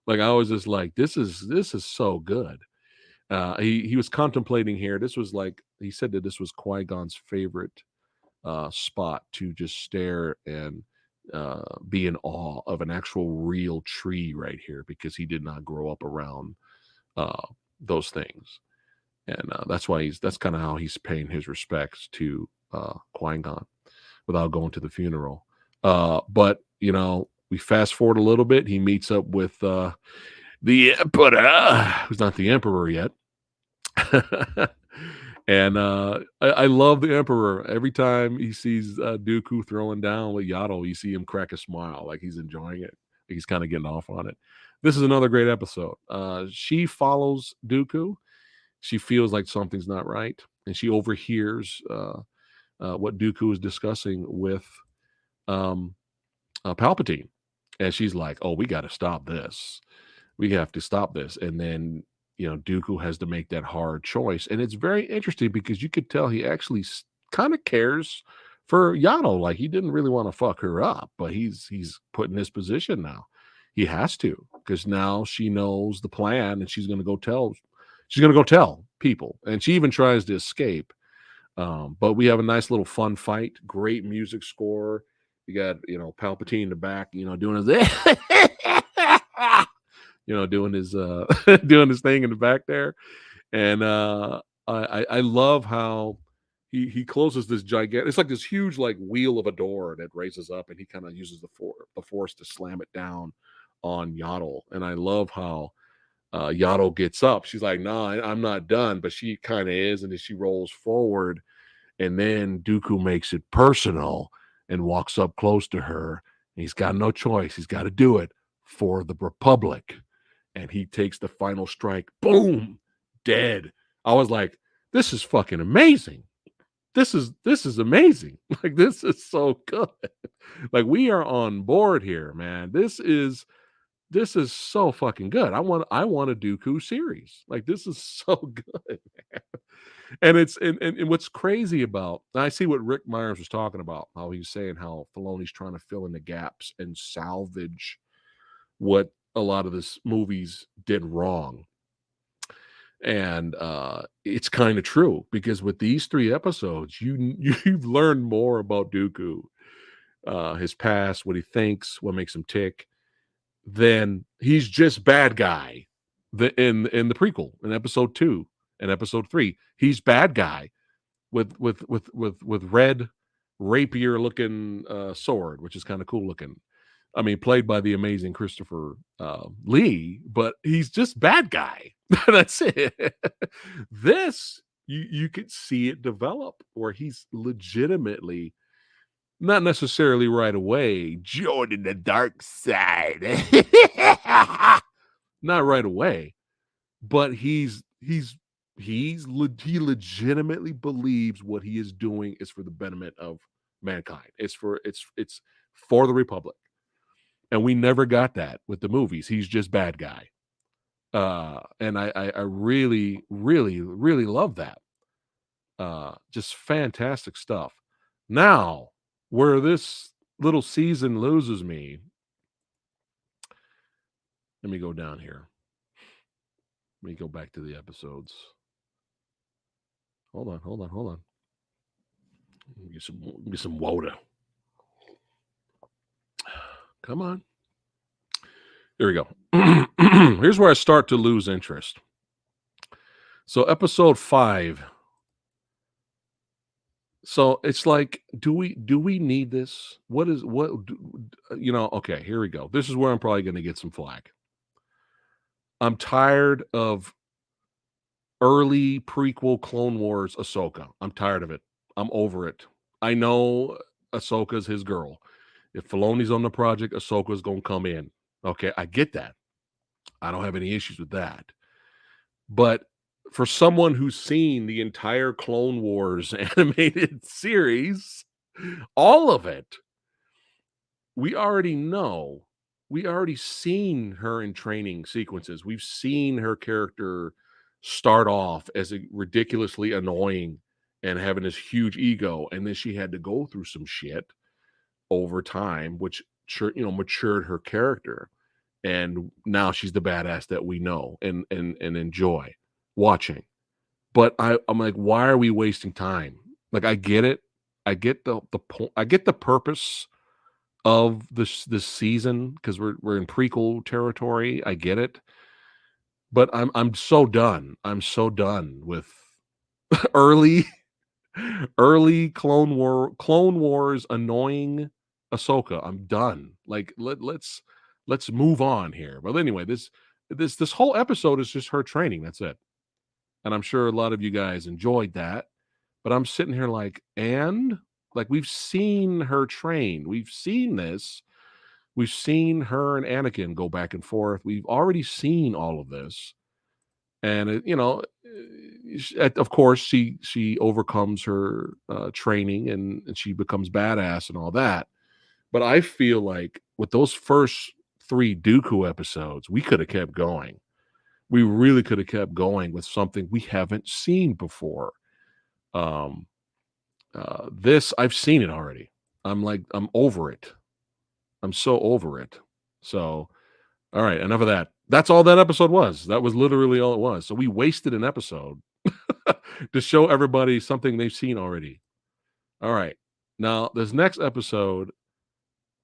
Like I was just like, this is so good. He was contemplating here. This was like he said that this was Qui-Gon's favorite spot to just stare and be in awe of an actual real tree right here because he did not grow up around those things, and that's kind of how he's paying his respects to Qui-Gon without going to the funeral. But we fast forward a little bit. He meets up with the Emperor, who's not the Emperor yet. And I love the Emperor. Every time he sees Dooku throwing down with Yaddle, you see him crack a smile, like he's enjoying it. Like he's kind of getting off on it. This is another great episode. She follows Dooku. She feels like something's not right, and she overhears what Dooku is discussing with Palpatine. And she's like, "Oh, we got to stop this. We have to stop this." And then Dooku has to make that hard choice. And it's very interesting because you could tell he actually kind of cares for Yano. Like he didn't really want to fuck her up, but he's put in this position now. He has to, because now she knows the plan and she's going to go tell people. And she even tries to escape. But we have a nice little fun fight. Great music score. You got, Palpatine in the back, doing his doing his doing his thing in the back there. And I love how he closes this gigantic. It's like this huge like wheel of a door that raises up, and he kind of uses the force to slam it down on Yaddle. And I love how Yaddle gets up. She's like, "Nah, I'm not done," but she kind of is, and then she rolls forward, and then Dooku makes it personal and walks up close to her. And he's got no choice; he's got to do it for the Republic. And he takes the final strike. Boom, dead. I was like, "This is fucking amazing. This is amazing. Like this is so good. Like we are on board here, man. This is so fucking good. I want a Dooku series. Like this is so good. And it's and what's crazy about I see what Rick Myers was talking about, how he's saying how Filoni's trying to fill in the gaps and salvage what a lot of this movies did wrong. And it's kind of true because with these 3 episodes, you've learned more about Dooku, his past, what he thinks, what makes him tick, then he's just bad guy. In the prequel, in episode 2 and episode 3, he's bad guy with red rapier looking sword, which is kind of cool looking. I mean, played by the amazing Christopher Lee, but he's just bad guy. That's it. This you could see it develop where he's legitimately not necessarily right away joining the dark side. Not right away, but he legitimately believes what he is doing is for the betterment of mankind. It's for the Republic. And we never got that with the movies. He's just bad guy. And I really, really, really love that. Just fantastic stuff. Now, where this little season loses me, let me go down here. Let me go back to the episodes. Hold on. Get some water. Come on. Here we go. Here's where I start to lose interest. So episode 5. So it's like, do we need this? Okay, here we go. This is where I'm probably going to get some flack. I'm tired of early prequel Clone Wars Ahsoka. I'm tired of it. I'm over it. I know Ahsoka's his girl. If Filoni's on the project, Ahsoka's going to come in. Okay, I get that. I don't have any issues with that. But for someone who's seen the entire Clone Wars animated series, all of it, we already know. We already seen her in training sequences. We've seen her character start off as a ridiculously annoying and having this huge ego, and then she had to go through some shit over time, which matured her character, and now she's the badass that we know and enjoy watching. But I'm like, why are we wasting time? Like, I get it. I get the point. I get the purpose of this season because we're in prequel territory. I get it, but I'm so done. I'm so done with early early Clone Wars annoying Ahsoka. I'm done. Like let's move on here. But anyway, this whole episode is just her training. That's it. And I'm sure a lot of you guys enjoyed that. But I'm sitting here like we've seen her train. We've seen this. We've seen her and Anakin go back and forth. We've already seen all of this. And of course, she overcomes her training and she becomes badass and all that. But I feel like with those first 3 Dooku episodes, we could have kept going. We really could have kept going with something we haven't seen before. This I've seen it already. I'm over it. I'm so over it. So, all right, enough of that. That's all that episode was. That was literally all it was. So we wasted an episode to show everybody something they've seen already. All right. Now, this next episode,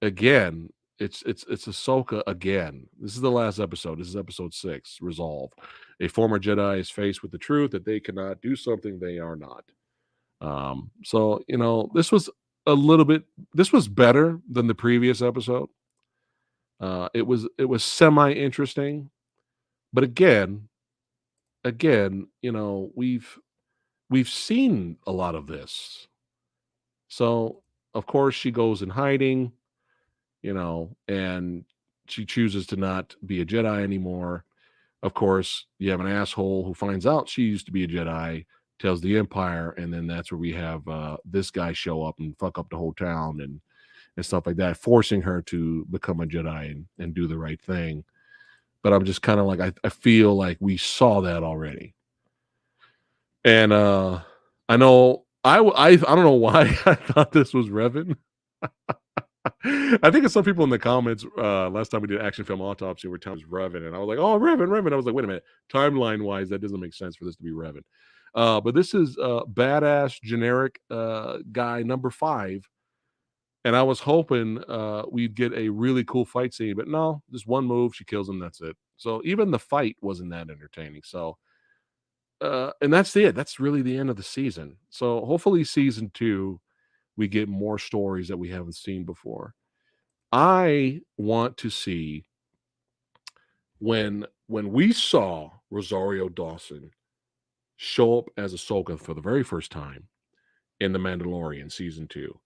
again, it's Ahsoka again. This is the last episode. This is episode 6, Resolve. A former Jedi is faced with the truth that they cannot do something they are not. So this was a little bit. This was better than the previous episode. It was semi interesting, but again, we've seen a lot of this. So of course she goes in hiding, and she chooses to not be a Jedi anymore. Of course, you have an asshole who finds out she used to be a Jedi, tells the Empire, and then that's where we have this guy show up and fuck up the whole town and stuff like that, forcing her to become a Jedi and do the right thing. But I'm just kind of like, I feel like we saw that already. And I know I don't know why I thought this was Revan. I think some people in the comments last time we did Action Film Autopsy were telling us Revan, and I was like, oh, Revan. I was like, wait a minute, timeline wise, that doesn't make sense for this to be Revan. But this is badass generic guy number 5, and I was hoping we'd get a really cool fight scene, but no, just one move, she kills him, that's it. So even the fight wasn't that entertaining. So and that's it. That's really the end of the season. So hopefully season 2 we get more stories that we haven't seen before. I want to see when we saw Rosario Dawson show up as Ahsoka for the very first time in The Mandalorian season 2,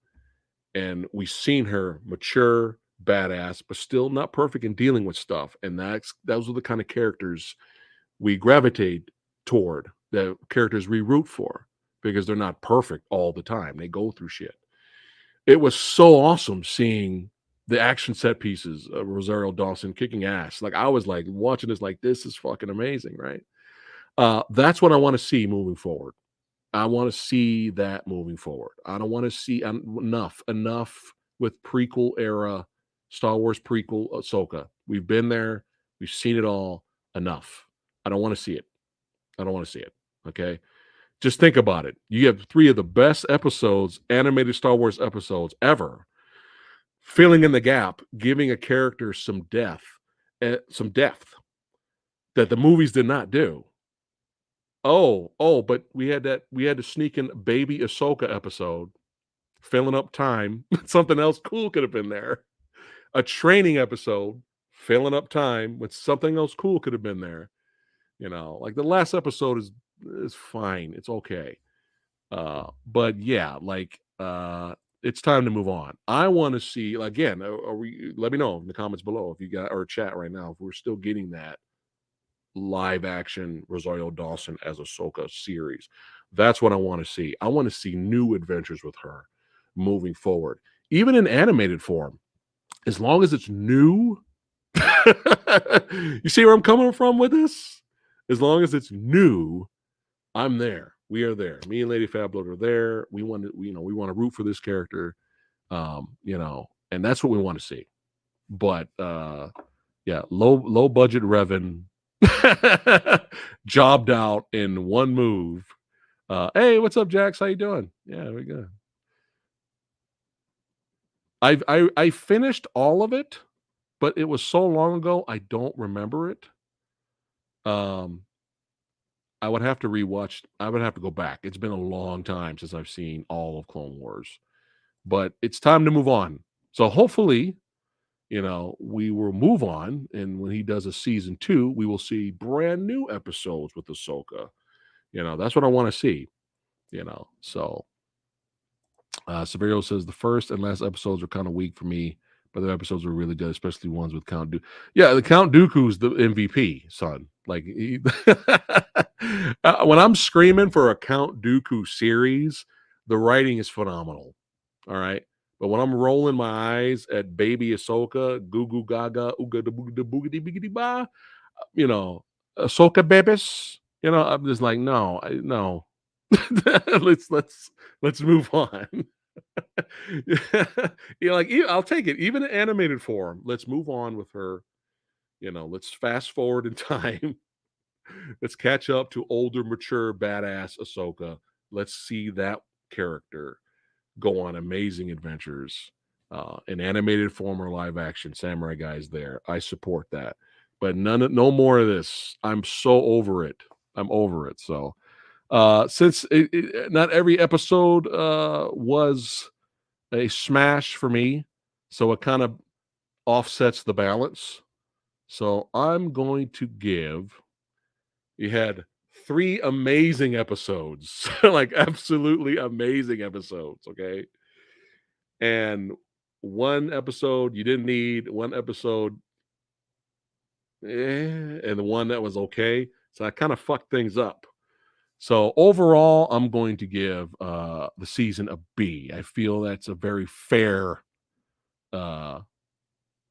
and we seen her mature, badass, but still not perfect in dealing with stuff. And those are the kind of characters we gravitate toward, the characters we root for, because they're not perfect all the time. They go through shit. It was so awesome seeing the action set pieces of Rosario Dawson kicking ass. Like I was like watching this, like this is fucking amazing, right? That's what I want to see moving forward. I want to see that moving forward. I don't want to see enough with prequel era Star Wars prequel Ahsoka. We've been there. We've seen it all. Enough. I don't want to see it. I don't want to see it. Okay. Just think about it. You have 3 of the best episodes, animated Star Wars episodes ever, filling in the gap, giving a character some depth that the movies did not do. But we had to sneak in baby Ahsoka episode, filling up time. Something else cool could have been there. A training episode, filling up time when something else cool could have been there. Like the last episode is fine. It's okay. But yeah, like it's time to move on. I want to see again. Let me know in the comments below if you got or chat right now if we're still getting that live action Rosario Dawson as Ahsoka series. That's what I want to see. I want to see new adventures with her moving forward, even in animated form, as long as it's new. You see where I'm coming from with this? As long as it's new, I'm there. We are there. Me and Lady Fabload are there. We want to, we want to root for this character. And that's what we want to see. But yeah, low budget Revan jobbed out in one move. Hey, what's up, Jax? How you doing? Yeah, we good. I finished all of it, but it was so long ago I don't remember it. I would have to rewatch. I would have to go back. It's been a long time since I've seen all of Clone Wars, but it's time to move on. So hopefully, we will move on. And when he does a season 2, we will see brand new episodes with Ahsoka. That's what I want to see. So Severio says the first and last episodes are kind of weak for me, but the episodes were really good, especially ones with Count Dooku. Yeah, the Count Dooku's the MVP, son. Like when I'm screaming for a Count Dooku series, the writing is phenomenal. All right. But when I'm rolling my eyes at baby Ahsoka, goo goo gaga, ooga da boogity boogity biggity ba, you know, Ahsoka babies, I'm just like, no, no. let's move on. Like I'll take it, even in animated form. Let's move on with her. Let's fast forward in time. Let's catch up to older, mature, badass Ahsoka. Let's see that character go on amazing adventures in animated form or live action. Samurai Guy is there. I support that. But no more of this. I'm so over it. I'm over it. So since not every episode was a smash for me, so it kind of offsets the balance. So I'm going to give. You had 3 amazing episodes, like absolutely amazing episodes. Okay, and one episode you didn't need, one episode, and the one that was okay. So I kind of fucked things up. So overall, I'm going to give the season a B. I feel that's a very fair uh,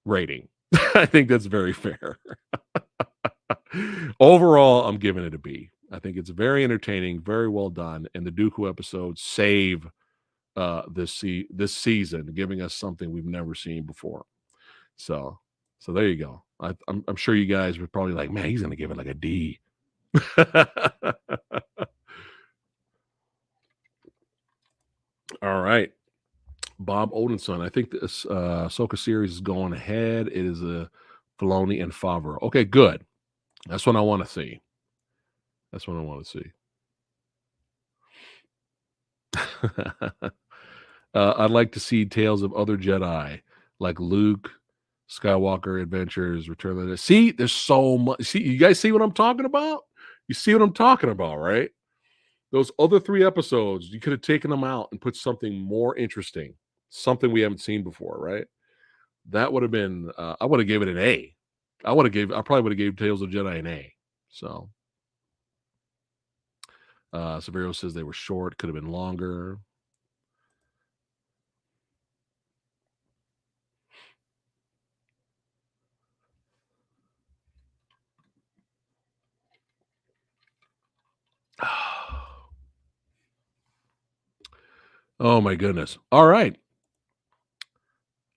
rating. I think that's very fair. Overall, I'm giving it a B. I think it's very entertaining, very well done, and the Dooku episodes save this season, giving us something we've never seen before. So, so there you go. I'm sure you guys were probably like, man, he's gonna give it like a D. All right, Bob Odinson. I think this Ahsoka series is going ahead. It is a Filoni and Favreau. Okay, good. That's what I want to see. That's what I want to see. I'd like to see tales of other Jedi, like Luke, Skywalker Adventures, Return of the. See, there's so much. See, you guys see what I'm talking about? You see what I'm talking about, right? Those other 3 episodes, you could have taken them out and put something more interesting, something we haven't seen before, right? That would have been. I would have gave it an A. I probably would have gave Tales of Jedi an A. So, Severo says they were short, could have been longer. Oh my goodness. All right.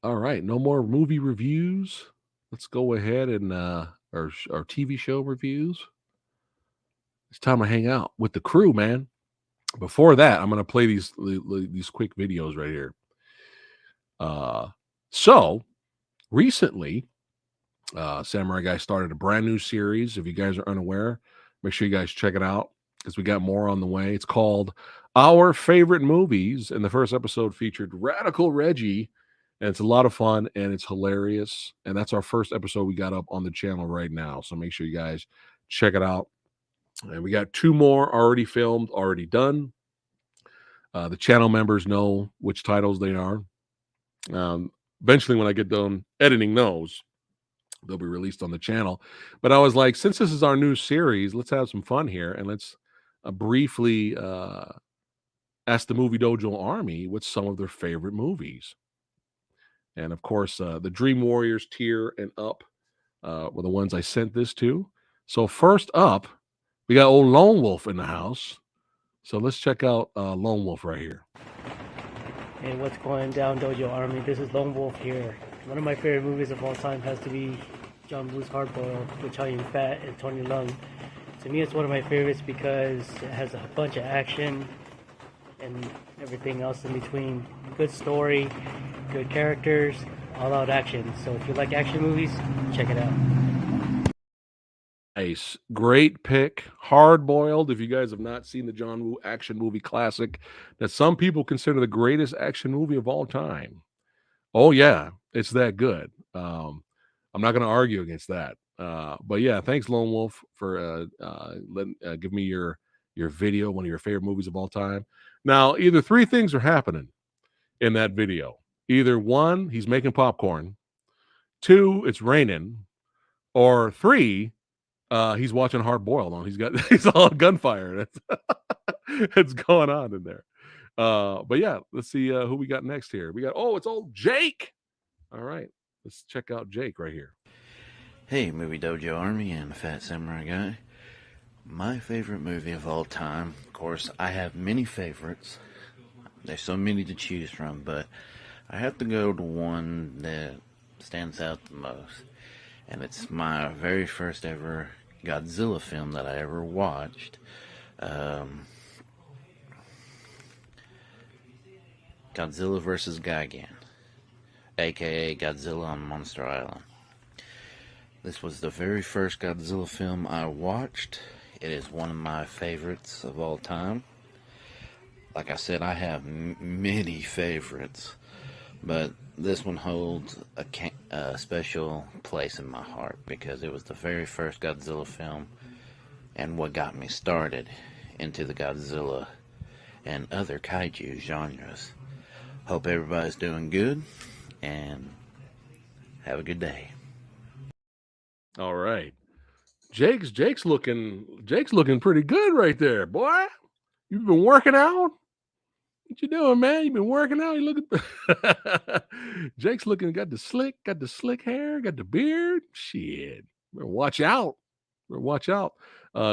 All right. No more movie reviews. Let's go ahead and our TV show reviews. It's time to hang out with the crew, man. Before that, I'm going to play these quick videos right here. So recently, Samurai Guy started a brand new series. If you guys are unaware, make sure you guys check it out because we got more on the way. It's called Our Favorite Movies, and the first episode featured Radical Reggie, and it's a lot of fun and it's hilarious. And that's our first episode we got up on the channel right now. So make sure you guys check it out. And we got 2 more already filmed, already done. The channel members know which titles they are. Eventually, when I get done editing those, they'll be released on the channel. But I was like, since this is our new series, let's have some fun here and let's briefly ask the Movie Dojo Army what's some of their favorite movies. And of course, the Dream Warriors tier and up were the ones I sent this to. So first up, we got old Lone Wolf in the house. So let's check out Lone Wolf right here. Hey, what's going down, Dojo Army? This is Lone Wolf here. One of my favorite movies of all time has to be John Woo's Hardboiled with Chow Fat and Tony Leung. To me, it's one of my favorites because it has a bunch of action and everything else in between. Good story, good characters, all-out action. So if you like action movies, check it out. Nice. Great pick. Hard boiled. If you guys have not seen the John Woo action movie classic that some people consider the greatest action movie of all time. Oh, yeah. It's that good. I'm not going to argue against that. But yeah, thanks, Lone Wolf, for give me your video, one of your favorite movies of all time. Now, either 3 things are happening in that video. Either 1, he's making popcorn. 2, it's raining. Or 3, he's watching Hard Boiled on. He's all gunfire. It's going on in there. But yeah, let's see who we got next here. We got it's old Jake. All right, let's check out Jake right here. Hey, Movie Dojo Army and PhatSamuraiGuy. My favorite movie of all time. Of course, I have many favorites. There's so many to choose from, but I have to go to one that stands out the most. And it's my very first ever Godzilla film that I ever watched. Godzilla vs. Gigan. aka Godzilla on Monster Island. This was the very first Godzilla film I watched. It is one of my favorites of all time. Like I said, I have many favorites, but this one holds a special place in my heart because it was the very first Godzilla film and what got me started into the Godzilla and other kaiju genres. Hope everybody's doing good and have a good day. All right. Jake's looking pretty good right there, boy. You've been working out? What you doing, man? You been working out? You looking Jake's looking, got the slick hair, got the beard. Shit. Better watch out. Watch out.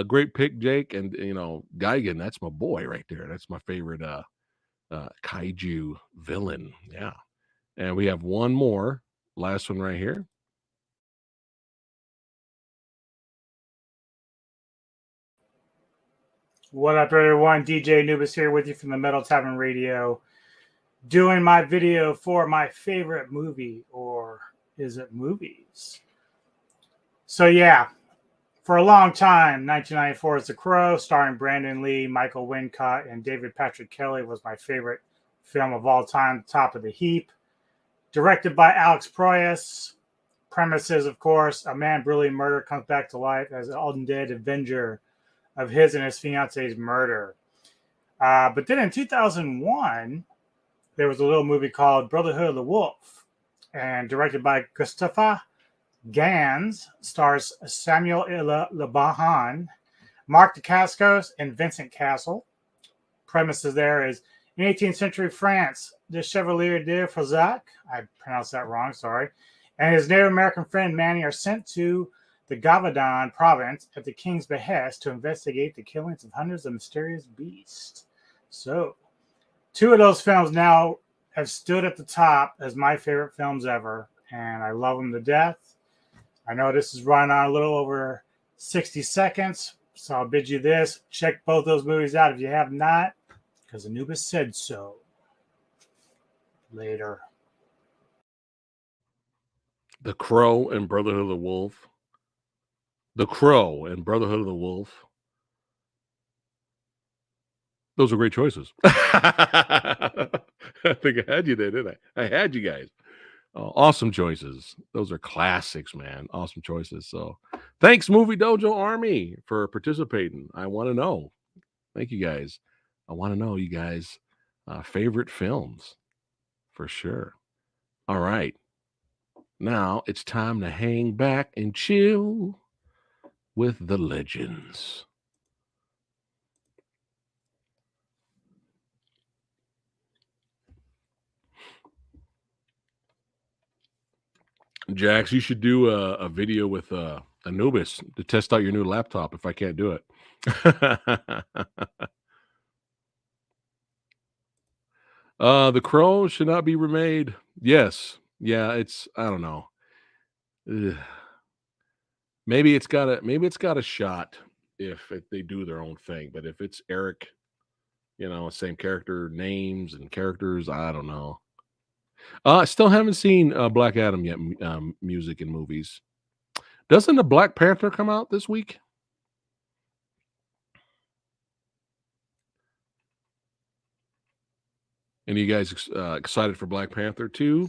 Great pick, Jake. And Geigen, that's my boy right there. That's my favorite kaiju villain. Yeah. And we have one more. Last one right here. What up, everyone? DJ Anubis here with you from the Metal Tavern Radio, doing my video for my favorite movie, or is it movies? So yeah, for a long time, 1994's The Crow, starring Brandon Lee, Michael Wincott, and David Patrick Kelly, was my favorite film of all time, top of the heap. Directed by Alex Proyas. Premises, of course, a man brutally murdered comes back to life as an undead avenger of his and his fiance's murder. But then in 2001, there was a little movie called Brotherhood of the Wolf, and directed by Christopher Gans, stars Samuel Le Bahan, Mark Dacascos, and Vincent Castle. Premises there is in 18th century France, the Chevalier de Frozac, I pronounced that wrong, sorry, and his Native American friend Manny are sent to the Gavaudan province at the king's behest to investigate the killings of hundreds of mysterious beasts. So, two of those films now have stood at the top as my favorite films ever, and I love them to death. I know this is running on a little over 60 seconds, so I'll bid you this. Check both those movies out if you have not, because Anubis said so. Later. The Crow and Brotherhood of the Wolf. The Crow and Brotherhood of the Wolf. Those are great choices. I think I had you there, didn't I? I had you guys. Awesome choices. Those are classics, man. Awesome choices. So thanks, Movie Dojo Army, for participating. I want to know. Thank you, guys. I want to know you guys' favorite films for sure. All right. Now it's time to hang back and chill with the legends. Jax, you should do a video with Anubis to test out your new laptop if I can't do it. The Crow should not be remade. Yes. Yeah, I don't know. Ugh. Maybe it's got a shot if they do their own thing, but if it's Eric, same character names and characters, I don't know. I still haven't seen Black Adam yet, music and movies. Doesn't the Black Panther come out this week? Any of you guys excited for Black Panther 2?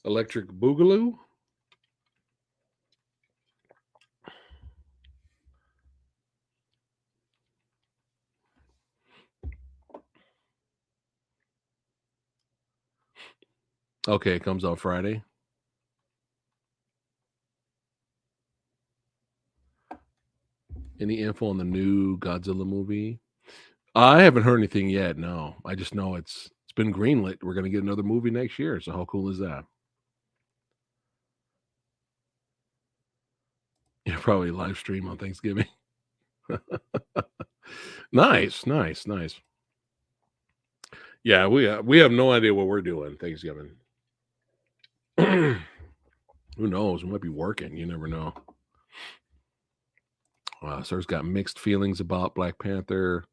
Electric Boogaloo? Okay, it comes out Friday. Any info on the new Godzilla movie? I haven't heard anything yet. No, I just know it's been greenlit. We're gonna get another movie next year. So how cool is that? Yeah, probably live stream on Thanksgiving. Nice. Yeah, we have no idea what we're doing Thanksgiving. Who knows? We might be working. You never know. Sir's got mixed feelings about Black Panther.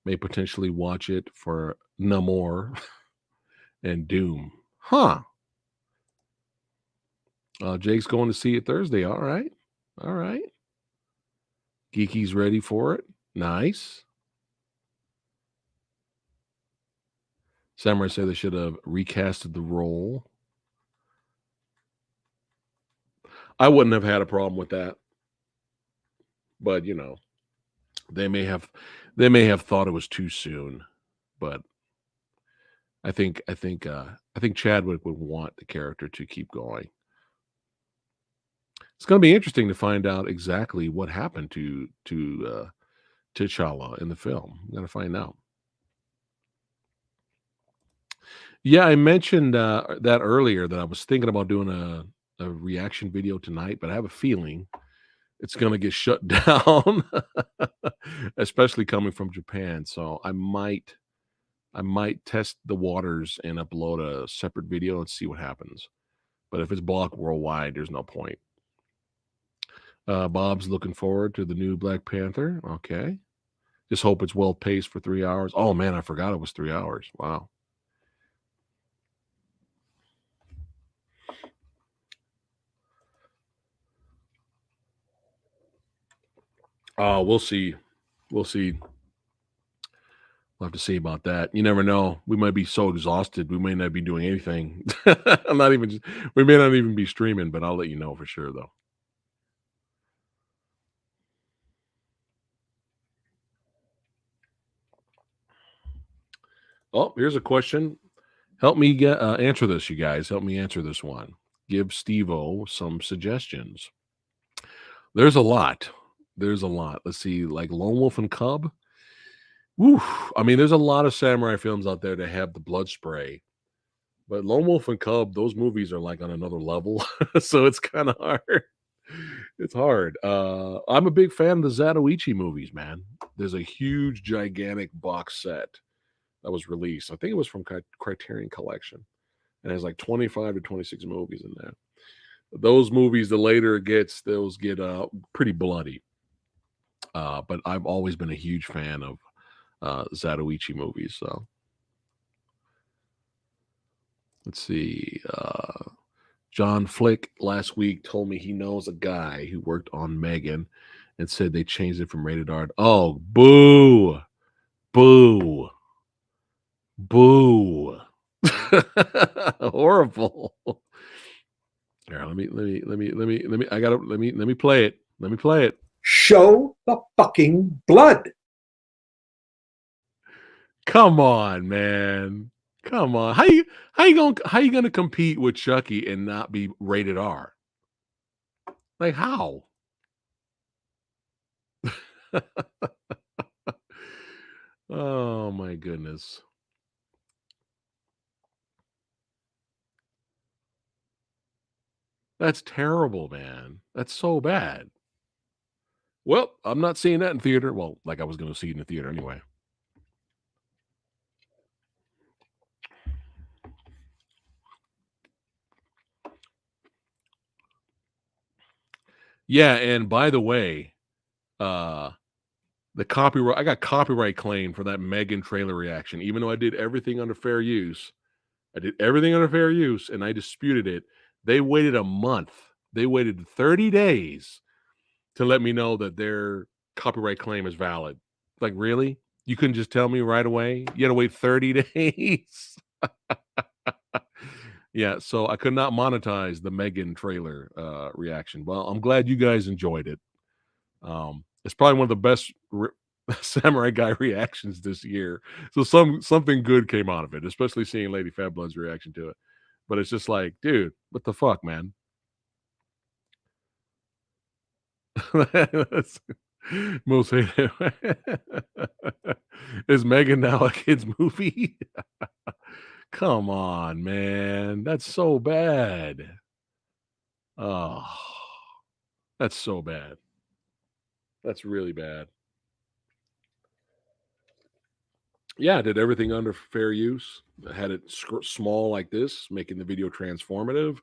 May potentially watch it for Namor and Doom. Huh. Jake's going to see it Thursday. All right. All right. Geeky's ready for it. Nice. Samurai said they should have recasted the role. I wouldn't have had a problem with that. But, they may have thought it was too soon. But I think Chadwick would want the character to keep going. It's going to be interesting to find out exactly what happened to T'Challa in the film. I'm going to find out. Yeah, I mentioned that earlier that I was thinking about doing a reaction video tonight, but I have a feeling it's going to get shut down, especially coming from Japan. So I might test the waters and upload a separate video and see what happens. But if it's blocked worldwide, there's no point. Bob's looking forward to the new Black Panther. Okay. Just hope it's well paced for 3 hours. Oh man, I forgot it was 3 hours. Wow. We'll see. We'll see. We'll have to see about that. You never know. We might be so exhausted, we may not be doing anything. We may not even be streaming, but I'll let you know for sure, though. Oh, here's a question. Help me answer this, you guys. Help me answer this one. Give Steve-O some suggestions. There's a lot. Let's see, like Lone Wolf and Cub. Woo. I mean, there's a lot of samurai films out there that have the blood spray. But Lone Wolf and Cub, those movies are like on another level. So it's kind of hard. It's hard. I'm a big fan of the Zatoichi movies, man. There's a huge, gigantic box set that was released. I think it was from Criterion Collection. And it has like 25 to 26 movies in there. Those movies, the later it gets, those get pretty bloody. But I've always been a huge fan of Zatoichi movies. So let's see. John Flick last week told me he knows a guy who worked on Megan and said they changed it from rated R. Oh, boo. Boo. Boo. Horrible. Here, let me play it. Let me play it. Show the fucking blood. Come on, man. Come on. How you gonna compete with Chucky and not be rated R? Like how? Oh my goodness. That's terrible, man. That's so bad. Well, I'm not seeing that in theater. Well, like I was going to see it in the theater anyway. Yeah, and by the way, the copyright, I got copyright claim for that Megan trailer reaction, even though I did everything under fair use. I did everything under fair use and I disputed it. They waited a month. They waited 30 days to let me know that their copyright claim is valid. Like, really? You couldn't just tell me right away? You had to wait 30 days. Yeah, so I could not monetize the Megan trailer reaction. Well, I'm glad you guys enjoyed it. It's probably one of the best Samurai Guy reactions this year. So something good came out of it, especially seeing Lady Fatblood's reaction to it. But it's just like, dude, what the fuck, man? Most hated. Is Megan now a kid's movie? Come on, man. That's so bad. Oh, that's so bad. That's really bad. Yeah, I did everything under fair use. I had it small like this, making the video transformative.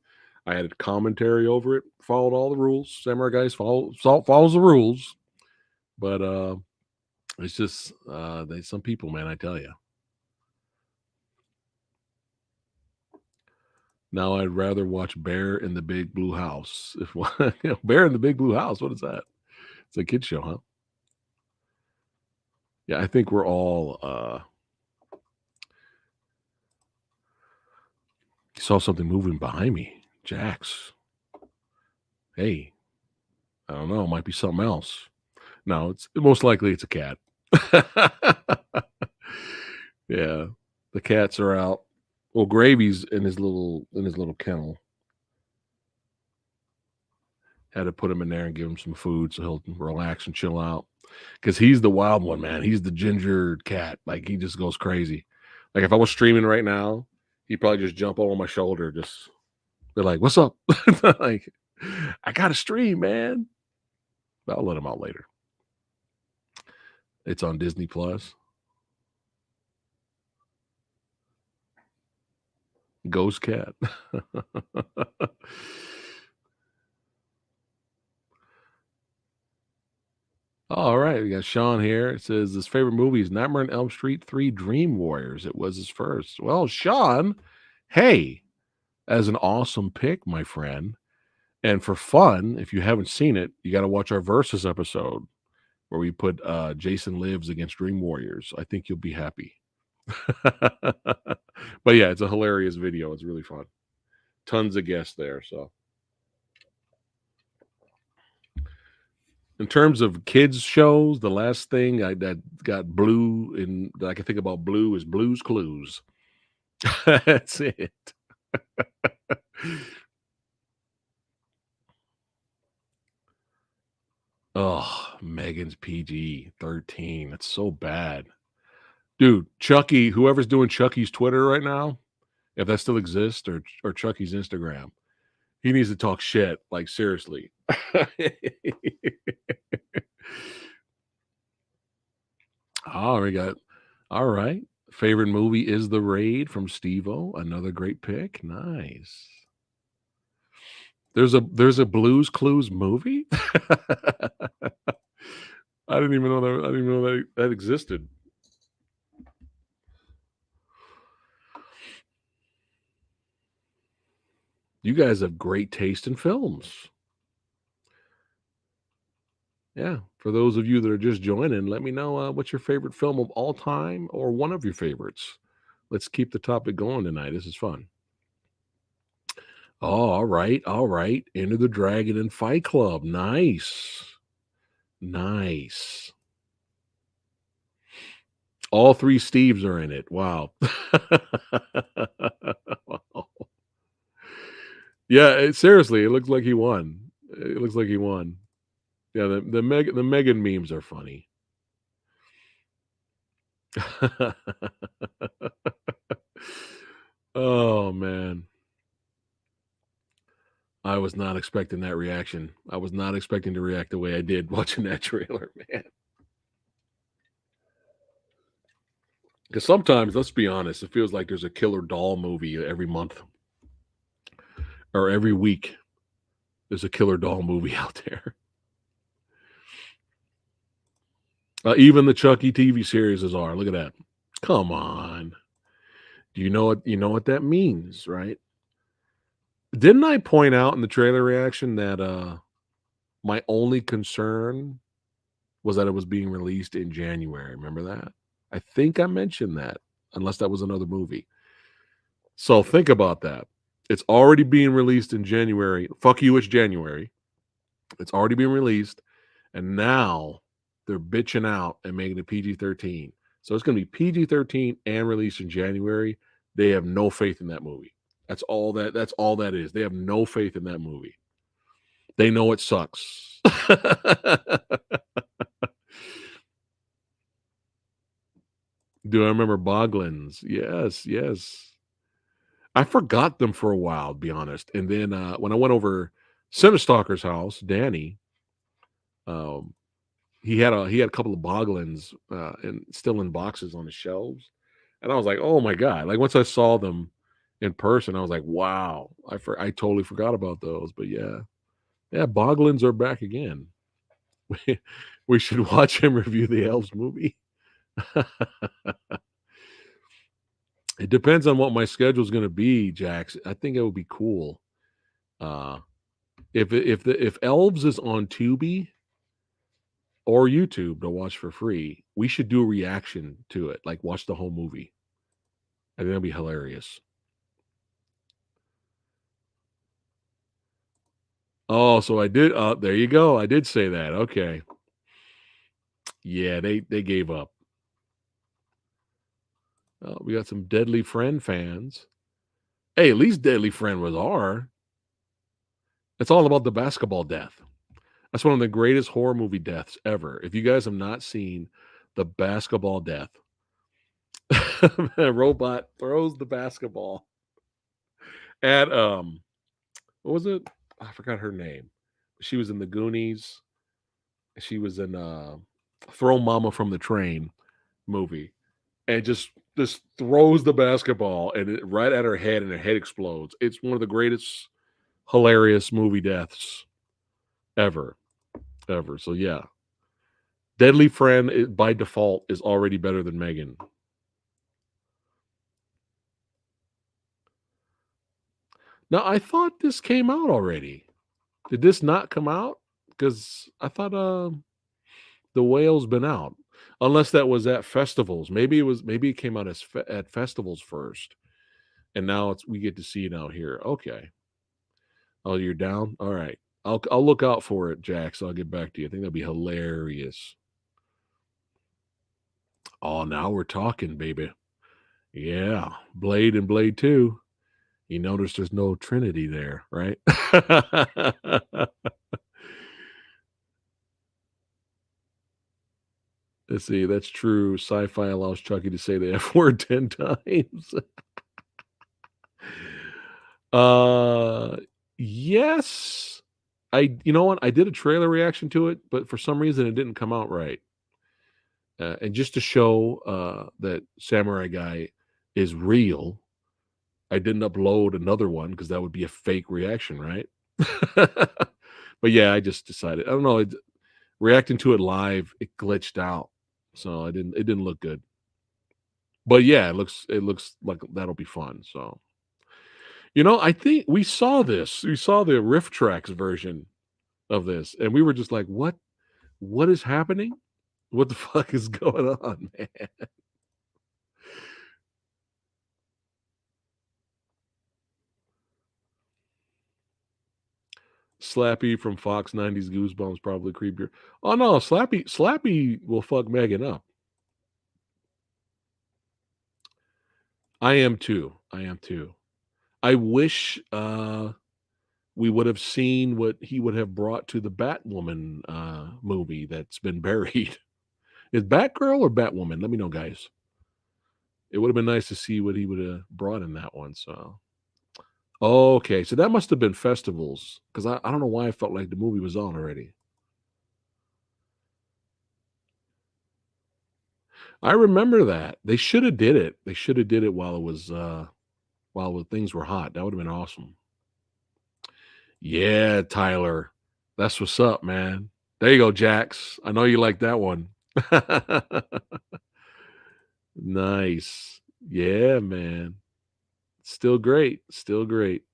I had commentary over it. Followed all the rules. Samurai Guys follows the rules. But it's just some people, man. I tell you. Now I'd rather watch Bear in the Big Blue House. If Bear in the Big Blue House, what is that? It's a kid show, huh? Yeah, I think we're all saw something moving behind me. Jax. Hey, I don't know, it might be something else. No, it's most likely it's a cat. Yeah. The cats are out. Well, Gravy's in his little kennel. Had to put him in there and give him some food so he'll relax and chill out. Because he's the wild one, man. He's the ginger cat. Like, he just goes crazy. Like, if I was streaming right now, he'd probably just jump over my shoulder. Just be like, what's up? Like, I got to stream, man. But I'll let him out later. It's on Disney Plus. Ghost cat. All right, we got Sean here. It says his favorite movie is Nightmare on Elm Street 3 Dream Warriors. It was his first. Well, Sean, hey, as an awesome pick, my friend. And for fun, if you haven't seen it, you got to watch our Versus episode where we put Jason Lives against Dream Warriors. I think you'll be happy. But yeah, it's a hilarious video. It's really fun. Tons of guests there. So in terms of kids shows, the last thing that got blue and that I can think about blue is Blue's Clues. That's it. Oh, Megan's PG-13. That's so bad. Dude, Chucky, whoever's doing Chucky's Twitter right now, if that still exists, or Chucky's Instagram, he needs to talk shit. Like, seriously. Oh, we got, all right. Favorite movie is The Raid from Steve-O. Another great pick. Nice. There's a Blue's Clues movie? I didn't even know that existed. You guys have great taste in films. Yeah. For those of you that are just joining, let me know what's your favorite film of all time or one of your favorites. Let's keep the topic going tonight. This is fun. Oh, all right. All right. Enter the Dragon and Fight Club. Nice. Nice. All three Steves are in it. Wow. Wow. Yeah, seriously, it looks like he won. It looks like he won. Yeah, the Megan memes are funny. Oh man. I was not expecting that reaction. I was not expecting to react the way I did watching that trailer, man. Because sometimes, let's be honest, it feels like there's a killer doll movie every month or every week. There's a killer doll movie out there. Even the Chucky TV series are. Look at that. Come on. Do you know what that means, right? Didn't I point out in the trailer reaction that my only concern was that it was being released in January? Remember that? I think I mentioned that, unless that was another movie. So think about that. It's already being released in January. Fuck you, it's January. It's already being released, and now they're bitching out and making it PG-13. So it's going to be PG-13 and released in January. They have no faith in that movie. That's all that is. They have no faith in that movie. They know it sucks. Do I remember Boglins? Yes, yes. I forgot them for a while, to be honest. And then when I went over Cinestalker's house, Danny, he had a couple of Boglins and still in boxes on the shelves. And I was like, oh my God. Like once I saw them in person, I was like, wow, I totally forgot about those. But yeah, Boglins are back again. We should watch him review the Elves movie. It depends on what my schedule is going to be, Jax. I think it would be cool. If Elves is on Tubi or YouTube to watch for free, we should do a reaction to it, like watch the whole movie. I think that'd be hilarious. Oh, so I did. There you go. I did say that. Okay. Yeah, they gave up. We got some Deadly Friend fans. Hey, at least Deadly Friend was R. It's all about the basketball death. That's one of the greatest horror movie deaths ever. If you guys have not seen the basketball death, the robot throws the basketball at what was it? I forgot her name. She was in the Goonies. She was in Throw Mama from the Train movie. And just throws the basketball and right at her head and her head explodes. It's one of the greatest hilarious movie deaths ever. Ever. So yeah. Deadly Friend by default is already better than Megan. Now I thought this came out already. Did this not come out? Because I thought the whale's been out. Unless that was at festivals. Maybe it came out at festivals first. And now we get to see it out here. Okay. Oh, you're down? All right. I'll look out for it, Jack. So I'll get back to you. I think that'd be hilarious. Oh, now we're talking, baby. Yeah. Blade and Blade 2. You notice there's no Trinity there, right? Let's see. That's true. Sci-fi allows Chucky to say the F word 10 times. Yes. You know what? I did a trailer reaction to it, but for some reason it didn't come out right. And just to show that Samurai Guy is real, I didn't upload another one because that would be a fake reaction, right? But yeah, I just decided. I don't know. Reacting to it live, it glitched out, so it didn't look good. But yeah, it looks like that'll be fun. So, I think we saw this. We saw the Riff Tracks version of this, and we were just like, "What? What is happening? What the fuck is going on, man?" Slappy from Fox 90's Goosebumps probably creepier. Oh no, Slappy will fuck Megan up. I am too. I am too. I wish we would have seen what he would have brought to the Batwoman movie that's been buried. Is Batgirl or Batwoman? Let me know, guys. It would have been nice to see what he would have brought in that one. So, okay, so that must have been festivals because I don't know why I felt like the movie was on already. I remember that they should have did it. They should have did it while it was while things were hot. That would have been awesome. Yeah, Tyler, that's what's up, man. There you go, Jax. I know you like that one. Nice. Yeah, man. Still great. Still great.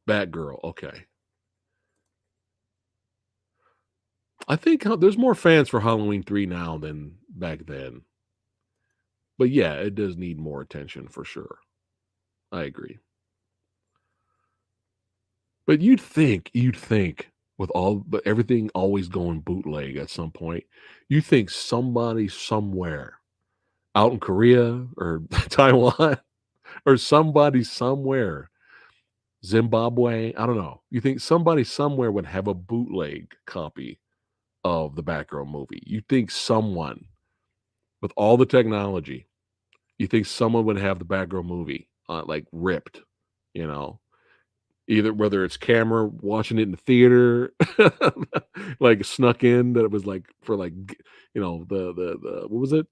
Batgirl. Okay. I think there's more fans for Halloween 3 now than back then. But yeah, it does need more attention for sure. I agree. But you'd think with but everything always going bootleg at some point, you think somebody somewhere out in Korea or Taiwan or somebody somewhere, Zimbabwe, I don't know. You think somebody somewhere would have a bootleg copy of the Batgirl movie. You think someone with all the technology, you think someone would have the Batgirl movie like ripped, you know? Either whether it's camera watching it in the theater, like snuck in that it was like for like the what was it?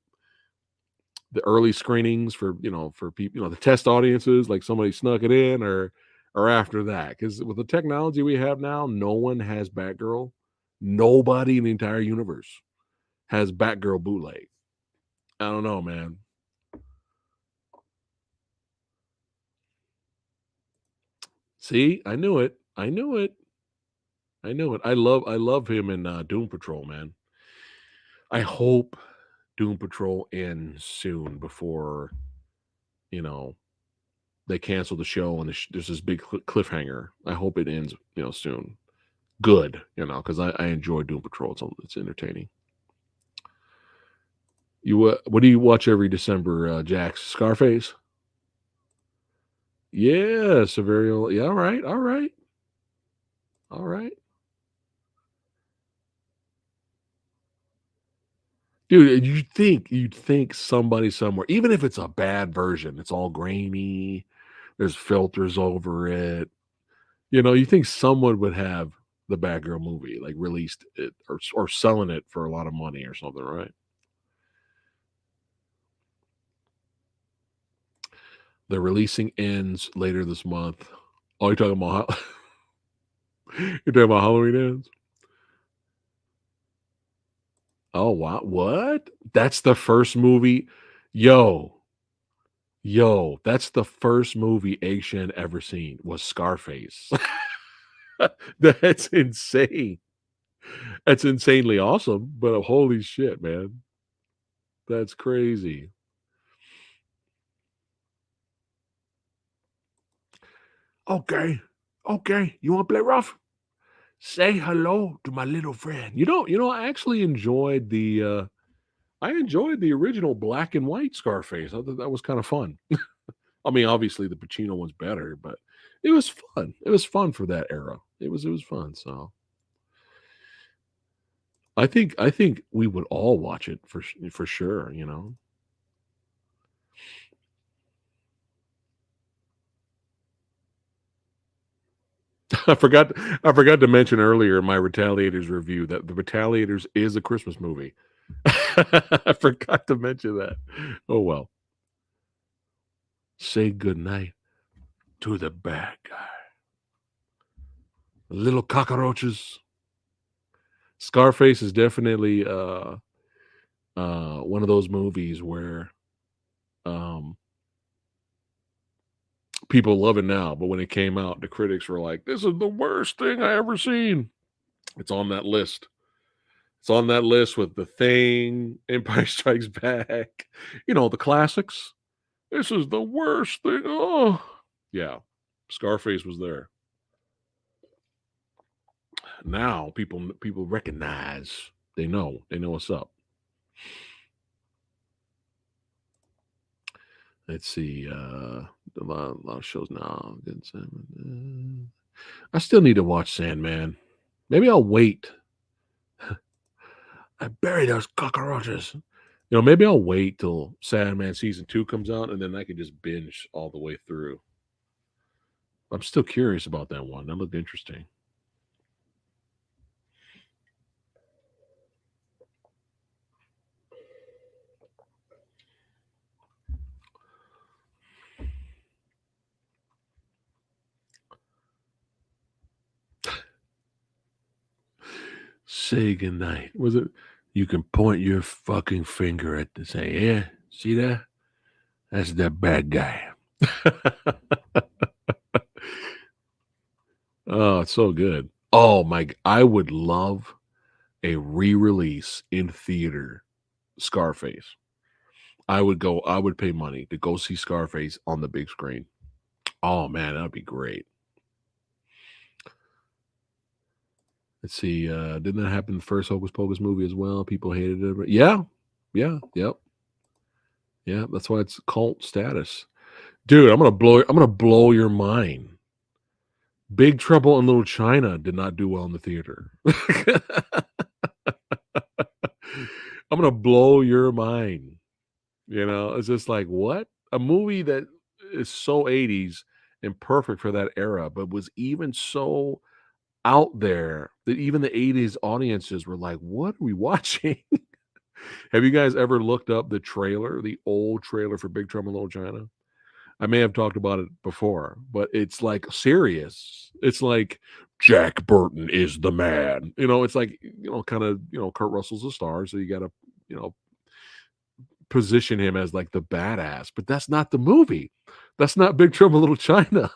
The early screenings for for people, the test audiences, like somebody snuck it in or after that. Because with the technology we have now, no one has Batgirl. Nobody in the entire universe. has Batgirl bootleg. I don't know, man. See, I knew it. I knew it. I knew it. I love him in Doom Patrol, man. I hope Doom Patrol ends soon before, you know, they cancel the show and there's this big cliffhanger. I hope it ends, soon. Good, because I enjoy Doom Patrol. It's entertaining. You what do you watch every December, Jax? Scarface? Yeah, Severio. Yeah, all right, all right, all right. Dude, you'd think somebody somewhere, even if it's a bad version, it's all grainy, there's filters over it. You think someone would have the Batgirl movie, like released it or selling it for a lot of money or something, right? The releasing ends later this month. Oh, you're talking about you're talking about Halloween ends? Oh wow, what? That's the first movie. Yo, that's the first movie Asian ever seen was Scarface. That's insane. That's insanely awesome, but holy shit, man. That's crazy. Okay. Okay. You want to play rough? Say hello to my little friend. I actually enjoyed the original black and white Scarface. I thought that was kind of fun. I mean, obviously the Pacino one's better, but it was fun. It was fun for that era. It was fun. So I think we would all watch it for sure. I forgot to mention earlier in my Retaliators review that the Retaliators is a Christmas movie. I forgot to mention that. Oh well. Say goodnight to the bad guy. Little cockroaches. Scarface is definitely one of those movies where um people love it now, but when it came out, the critics were like, "This is the worst thing I ever seen." It's on that list. It's on that list with The Thing, Empire Strikes Back, the classics. This is the worst thing. Oh, yeah. Scarface was there. Now people recognize. They know. They know what's up. Let's see. A lot of shows now. I still need to watch Sandman. Maybe I'll wait. I bury those cockroaches. Maybe I'll wait till Sandman season 2 comes out, and then I can just binge all the way through. I'm still curious about that one. That looked interesting. Say goodnight. Was it? You can point your fucking finger at the say, yeah, see that? That's the bad guy. Oh, it's so good. Oh my! I would love a re-release in theater. Scarface. I would go. I would pay money to go see Scarface on the big screen. Oh man, that'd be great. Let's see. Didn't that happen in the first Hocus Pocus movie as well? People hated it. Yeah. Yeah. Yep. Yeah. That's why it's cult status. Dude, I'm gonna blow your mind. Big Trouble in Little China did not do well in the theater. I'm gonna blow your mind. It's just like what? A movie that is so 80s and perfect for that era, but was even so out there that even the 80s audiences were like, what are we watching? Have you guys ever looked up the old trailer for Big Trouble in Little China? I may have talked about it before, but it's like serious. It's like Jack Burton is the man. It's like, kind of, Kurt Russell's a star, so you got to, position him as like the badass, but that's not the movie. That's not Big Trouble in Little China.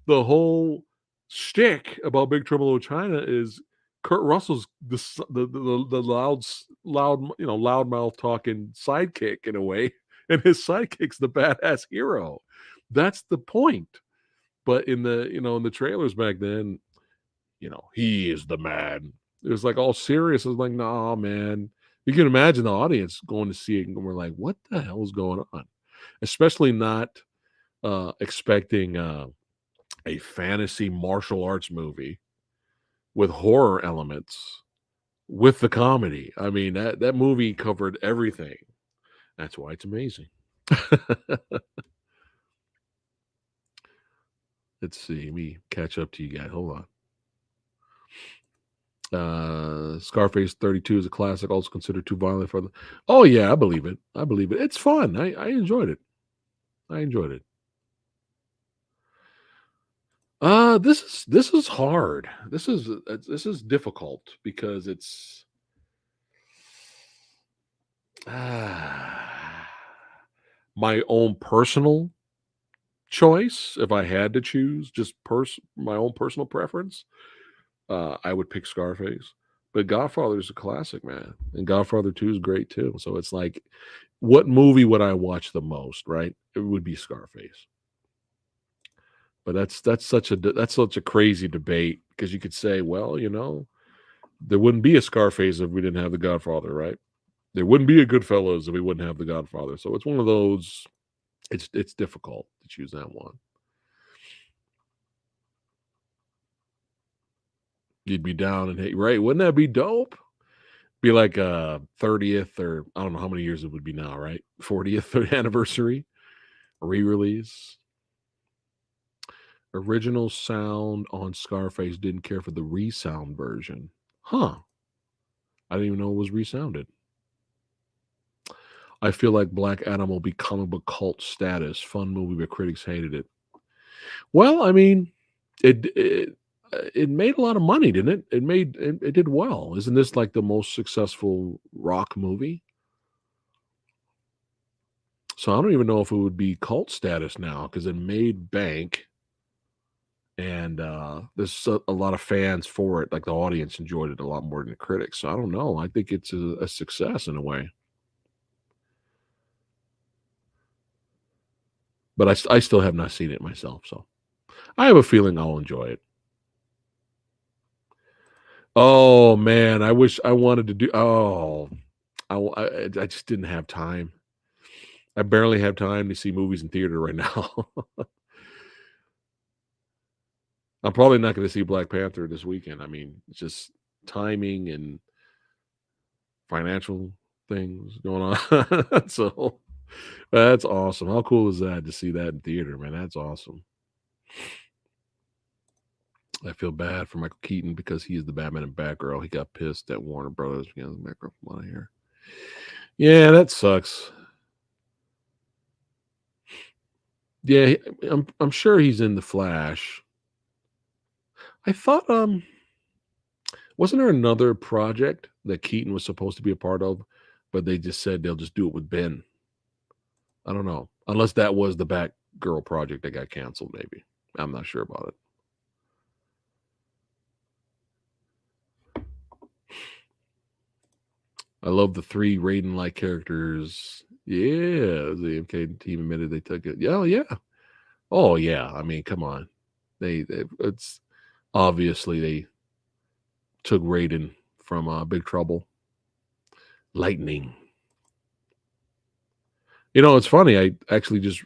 The whole shtick about Big Trouble in Little China is Kurt Russell's the loudmouth talking sidekick in a way, and his sidekick's the badass hero. That's the point. But in the trailers back then, he is the man. It was like all serious. I was like, nah, man. You can imagine the audience going to see it and we're like, what the hell is going on? Especially not expecting a fantasy martial arts movie with horror elements with the comedy. I mean, that movie covered everything. That's why it's amazing. Let's see. Let me catch up to you guys. Hold on. Scarface 32 is a classic, also considered too violent for the. Oh yeah, I believe it. It's fun. I enjoyed it. This is hard. This is difficult because it's my own personal choice. If I had to choose, just my own personal preference, I would pick Scarface. But Godfather is a classic, man, and Godfather 2 is great too. So it's like, what movie would I watch the most? Right? It would be Scarface. But that's such a crazy debate because you could say, well, there wouldn't be a Scarface if we didn't have the Godfather, right? There wouldn't be a Goodfellas if we wouldn't have the Godfather. So it's one of those. It's difficult to choose that one. You'd be down and hate, right? Wouldn't that be dope? Be like 30th, or I don't know how many years it would be now, right? 40th anniversary re-release. Original sound on Scarface, didn't care for the resound version. Huh. I didn't even know it was resounded. I feel like Black Adam will be comic book cult status. Fun movie, but critics hated it. Well, I mean, it made a lot of money, didn't it? It did well. Isn't this like the most successful rock movie? So I don't even know if it would be cult status now because it made bank. And there's a lot of fans for it. Like the audience enjoyed it a lot more than the critics. So I don't know. I think it's a success in a way. But I still have not seen it myself. So I have a feeling I'll enjoy it. Oh, man. I wish I wanted to do. Oh, I just didn't have time. I barely have time to see movies in theater right now. I'm probably not going to see Black Panther this weekend. I mean, it's just timing and financial things going on. So that's awesome. How cool is that to see that in theater, man? That's awesome. I feel bad for Michael Keaton because he is the Batman and Batgirl. He got pissed at Warner Brothers because of Batgirl from out of here. Yeah, that sucks. Yeah, I'm sure he's in the Flash. I thought wasn't there another project that Keaton was supposed to be a part of, but they just said they'll just do it with Ben. I don't know. Unless that was the Batgirl project that got canceled, maybe. I'm not sure about it. I love the 3 Raiden-like characters. Yeah, the MK team admitted they took it. Yeah, yeah. Oh, yeah. I mean, come on. It's obviously they took Raiden from Big Trouble. Lightning. It's funny. I actually just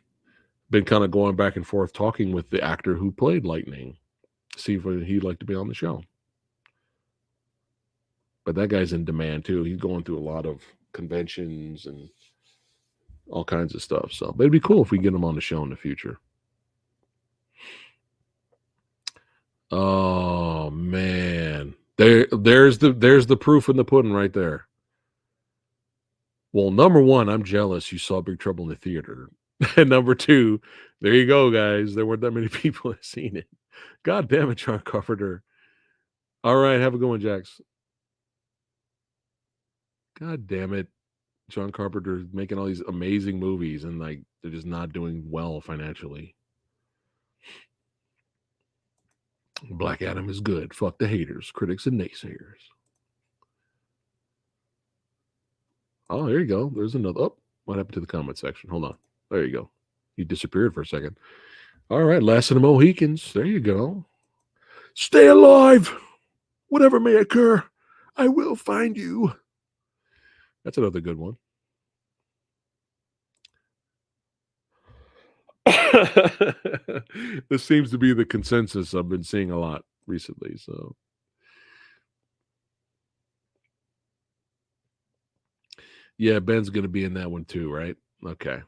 been kind of going back and forth talking with the actor who played Lightning, see if he'd like to be on the show. But that guy's in demand too. He's going through a lot of conventions and all kinds of stuff. So, but it'd be cool if we get him on the show in the future. Oh man, there's the proof in the pudding right there. Well, number one, I'm jealous you saw Big Trouble in the theater. And number two, there you go, guys. There weren't that many people that seen it. God damn it, John Carpenter. All right, have a good one, Jax. God damn it. John Carpenter's making all these amazing movies and like they're just not doing well financially. Black Adam is good. Fuck the haters, critics, and naysayers. Oh, there you go. There's another. Oh, what happened to the comment section? Hold on. There you go. He disappeared for a second. All right, Last of the Mohicans. There you go. Stay alive. Whatever may occur, I will find you. That's another good one. This seems to be the consensus I've been seeing a lot recently. So, yeah, Ben's going to be in that one too, right? Okay.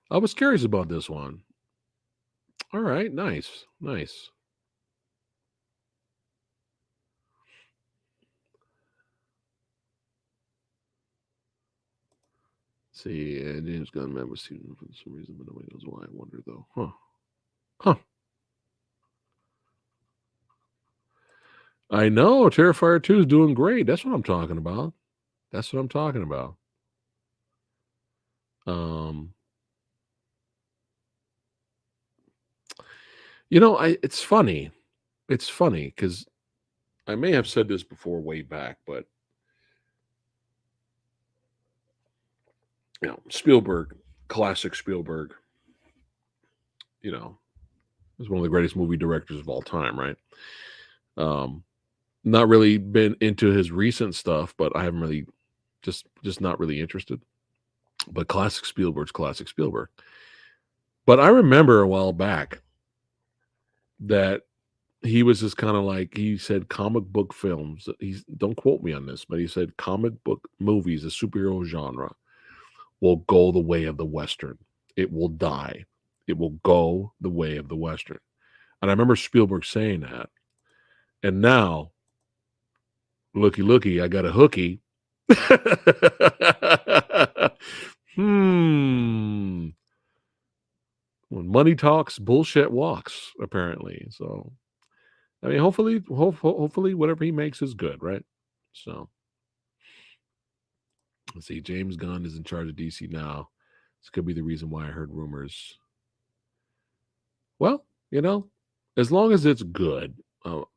I was curious about this one. All right, nice, nice. See, James Gunn met with Steven for some reason, but nobody knows why. I wonder though. Huh. I know Terrifier 2 is doing great. That's what I'm talking about. That's what I'm talking about. You know, it's funny. It's funny because I may have said this before way back, but you know, Spielberg, classic Spielberg, you know, is one of the greatest movie directors of all time, right? Not really been into his recent stuff, but I haven't really just not really interested. But classic Spielberg's classic Spielberg. But I remember a while back that he was just kind of like he said comic book films. He's don't quote me on this, but he said comic book movies, the superhero genre, will go the way of the Western. It will die. It will go the way of the Western. And I remember Spielberg saying that. And now, looky, I got a hooky. When money talks, bullshit walks, apparently. So, I mean, hopefully, whatever he makes is good, right? So, let's see. James Gunn is in charge of DC now. This could be the reason why I heard rumors. Well, you know, as long as it's good,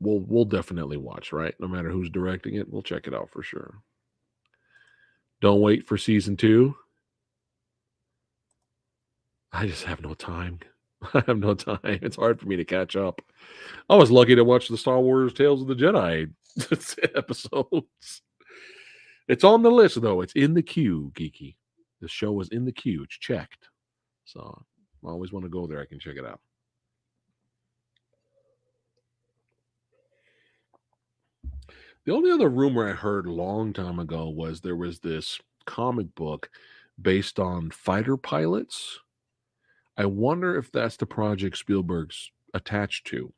we'll definitely watch, right? No matter who's directing it, we'll check it out for sure. Don't wait for season 2. I just have no time. I have no time. It's hard for me to catch up. I was lucky to watch the Star Wars Tales of the Jedi episodes. It's on the list, though. It's in the queue, Geeky. The show is in the queue. It's checked. So I always want to go there. I can check it out. The only other rumor I heard a long time ago was there was this comic book based on fighter pilots. I wonder if that's the project Spielberg's attached to.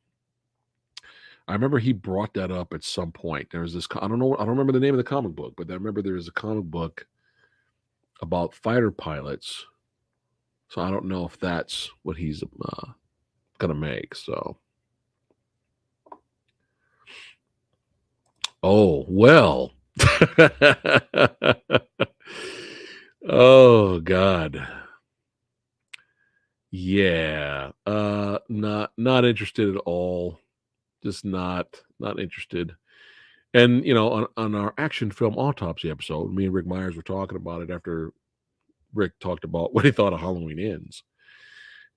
I remember he brought that up at some point. There was this, I don't remember the name of the comic book, but I remember there was a comic book about fighter pilots. So I don't know if that's what he's going to make. So, oh, well. Oh, God. Yeah. Not interested at all. Just not interested. And you know, on our action film autopsy episode, me and Rick Myers were talking about it after Rick talked about what he thought of Halloween Ends.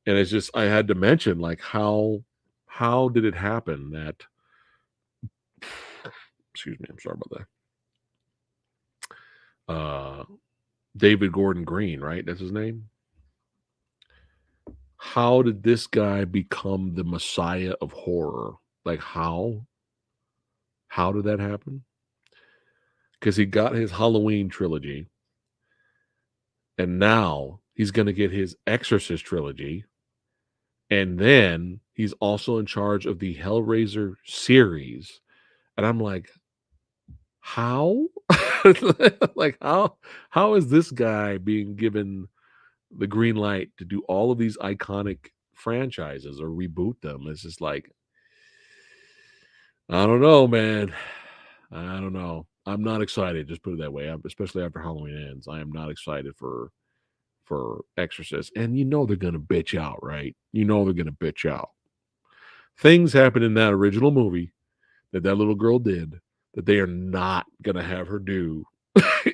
And it's just I had to mention like how did it happen that excuse me, I'm sorry about that. David Gordon Green, right? That's his name. How did this guy become the messiah of horror? Like how did that happen? Because he got his Halloween trilogy, and now he's going to get his Exorcist trilogy, and then he's also in charge of the Hellraiser series. And I'm like, how? Like how is this guy being given the green light to do all of these iconic franchises or reboot them. It's just like, I don't know, man. I don't know. I'm not excited. Just put it that way. Especially after Halloween ends, I am not excited for Exorcist. And they're gonna bitch out, right? They're gonna bitch out. Things happen in that original movie that little girl did that they are not gonna have her do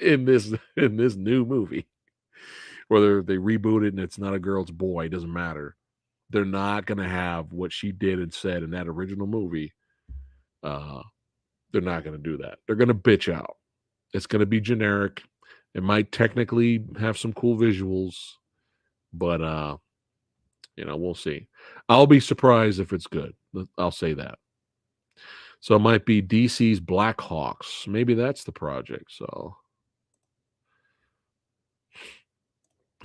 in this new movie. Whether they reboot it and it's not a girl, it's a boy, it doesn't matter. They're not gonna have what she did and said in that original movie. They're not gonna do that. They're gonna bitch out. It's gonna be generic. It might technically have some cool visuals, but we'll see. I'll be surprised if it's good. I'll say that. So it might be DC's Black Hawks. Maybe that's the project. So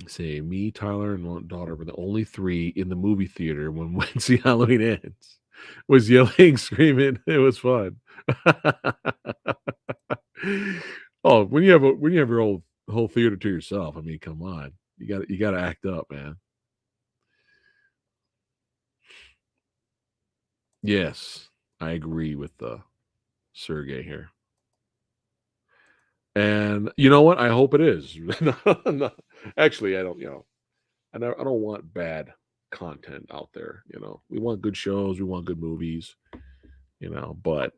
say me, Tyler, and one daughter were the only three in the movie theater when Wednesday Halloween ends. Was yelling, screaming. It was fun. Oh, when you have your whole theater to yourself, I mean, come on, you got to act up, man. Yes, I agree with Sergey here. And you know what? I hope it is. No, actually, I don't. I don't want bad content out there. We want good shows, we want good movies. But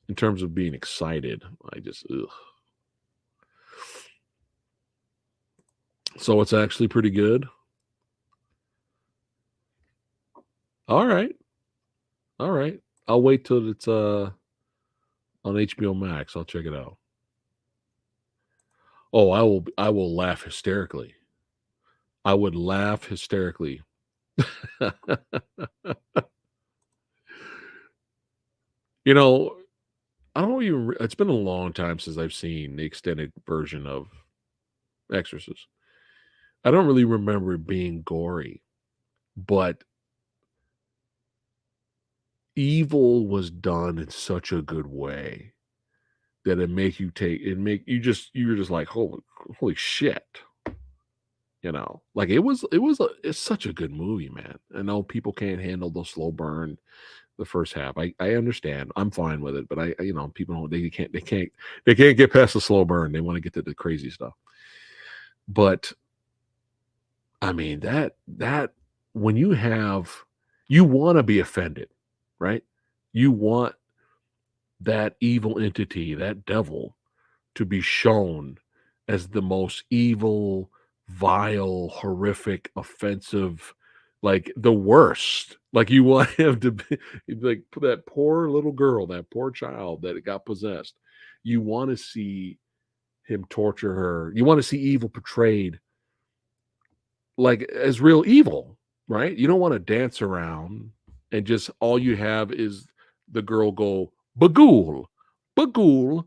in terms of being excited, I just ugh. So it's actually pretty good. All right. I'll wait till it's on HBO Max. I'll check it out. Oh, I will laugh hysterically. I would laugh hysterically. I don't even. It's been a long time since I've seen the extended version of Exorcist. I don't really remember it being gory, but evil was done in such a good way that you're just like, holy shit. Like it's such a good movie, man. I know people can't handle the slow burn the first half. I understand. I'm fine with it, but people don't, they can't get past the slow burn. They want to get to the crazy stuff. But I mean, that when you want to be offended, right? You want that evil entity, that devil, to be shown as the most evil, vile, horrific, offensive, like the worst. Like you want him to be like that poor little girl, that poor child that got possessed. You want to see him torture her. You want to see evil portrayed like as real evil, right? You don't want to dance around and just all you have is the girl go bagool, bagool,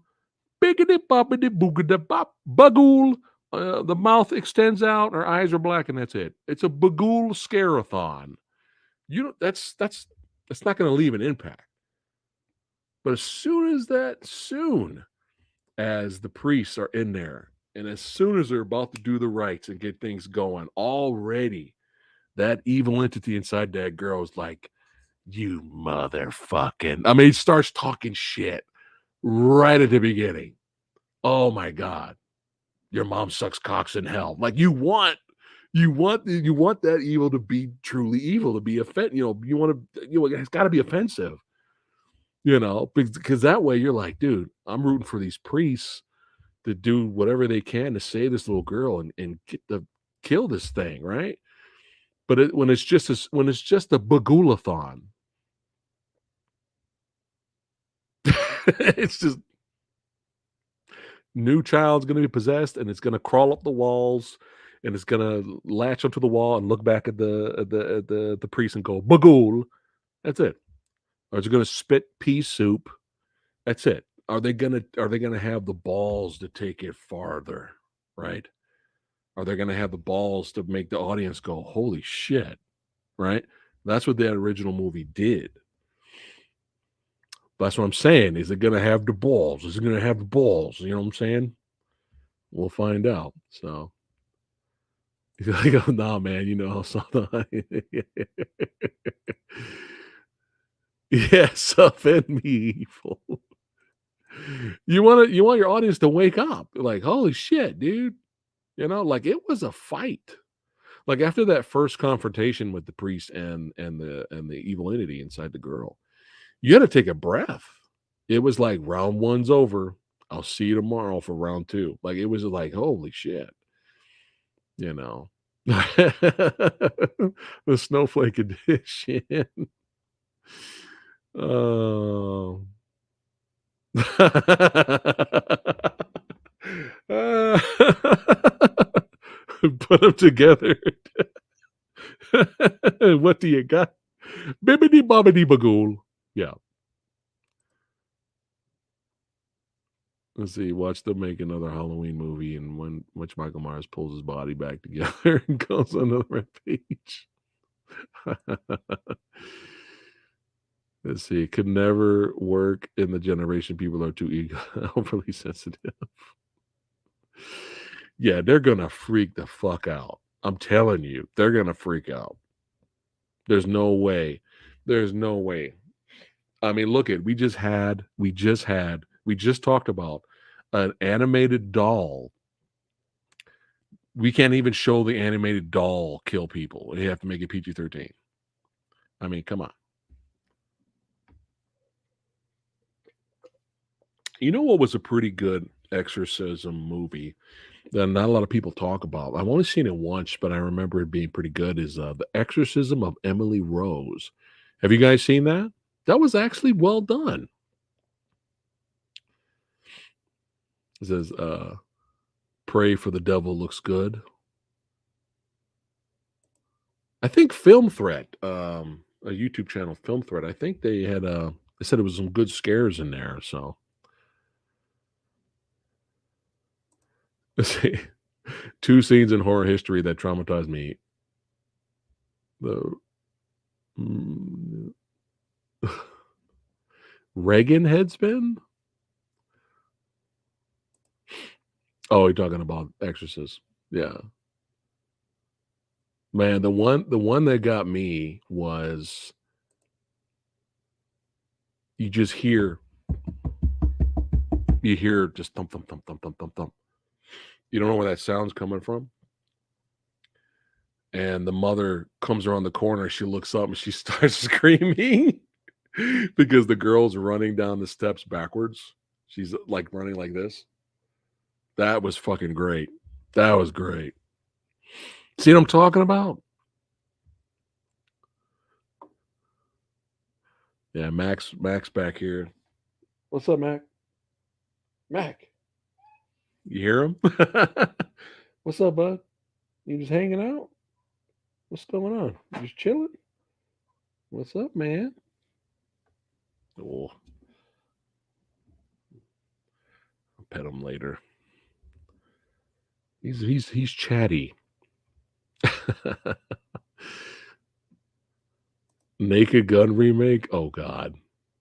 biggity bobbity boogada bop, bagool. The mouth extends out, her eyes are black, and that's it. It's a bagool scare-a-thon. That's not going to leave an impact. But as soon as the priests are in there, and as soon as they're about to do the rites and get things going, already that evil entity inside that girl is like, you motherfucking. I mean, he starts talking shit right at the beginning. Oh my God. Your mom sucks cocks in hell. Like you want that evil to be truly evil, to be offensive. You want to, it's got to be offensive, because that way you're like, dude, I'm rooting for these priests to do whatever they can to save this little girl and kill this thing, right? But when it's just a bagoolathon, it's just new child's going to be possessed and it's going to crawl up the walls and it's going to latch onto the wall and look back at the priest and go bagool. That's it. Or it's going to spit pea soup. That's it. Are they going to have the balls to take it farther, right? Are they going to have the balls to make the audience go, holy shit, right? That's what that original movie did. That's what I'm saying. Is it going to have the balls? Is it going to have the balls? You know what I'm saying? We'll find out. So He's like, "Oh, nah, man, you know, something." Yes, offend me, evil. You want your audience to wake up, like, "Holy shit, dude." You know, like, it was a fight. Like, after that first confrontation with the priest and the evil entity inside the girl, you had to take a breath. It was like, "Round 1's over. I'll see you tomorrow for round 2." Like, it was like, "Holy shit." You know? The snowflake edition. Oh. Uh, Put them together. What do you got? Bibbidi bobbidi bagool. Yeah. Let's see. Watch them make another Halloween movie, and when which Michael Myers pulls his body back together and goes on another rampage. Let's see. It could never work in the generation. People are too overly sensitive. Yeah, they're gonna freak the fuck out. I'm telling you, they're gonna freak out. There's no way. There's no way. I mean, look at we just talked about an animated doll. We can't even show the animated doll kill people. They have to make it PG-13. I mean, come on. You know what was a pretty good exorcism movie that not a lot of people talk about? I've only seen it once, but I remember it being pretty good. Is The Exorcism of Emily Rose. Have you guys seen that? That was actually well done. It says, "Pray for the Devil looks good." I think Film Threat, a YouTube channel, Film Threat. I think they had they said it was some good scares in there. So let's see, 2 scenes in horror history that traumatized me. The mm, Reagan headspin. Oh, you're talking about Exorcist. Yeah, man. The one that got me was you just hear just thump thump thump thump thump thump thump. You don't know where that sound's coming from. And the mother comes around the corner. She looks up and she starts screaming because the girl's running down the steps backwards. She's like running like this. That was fucking great. That was great. See what I'm talking about? Yeah, Max back here. What's up, Mac? Mac, you hear him? What's up, bud? You just hanging out? What's going on? You just chilling? What's up, man? Oh, I'll pet him later. He's chatty. Naked Gun remake? Oh God,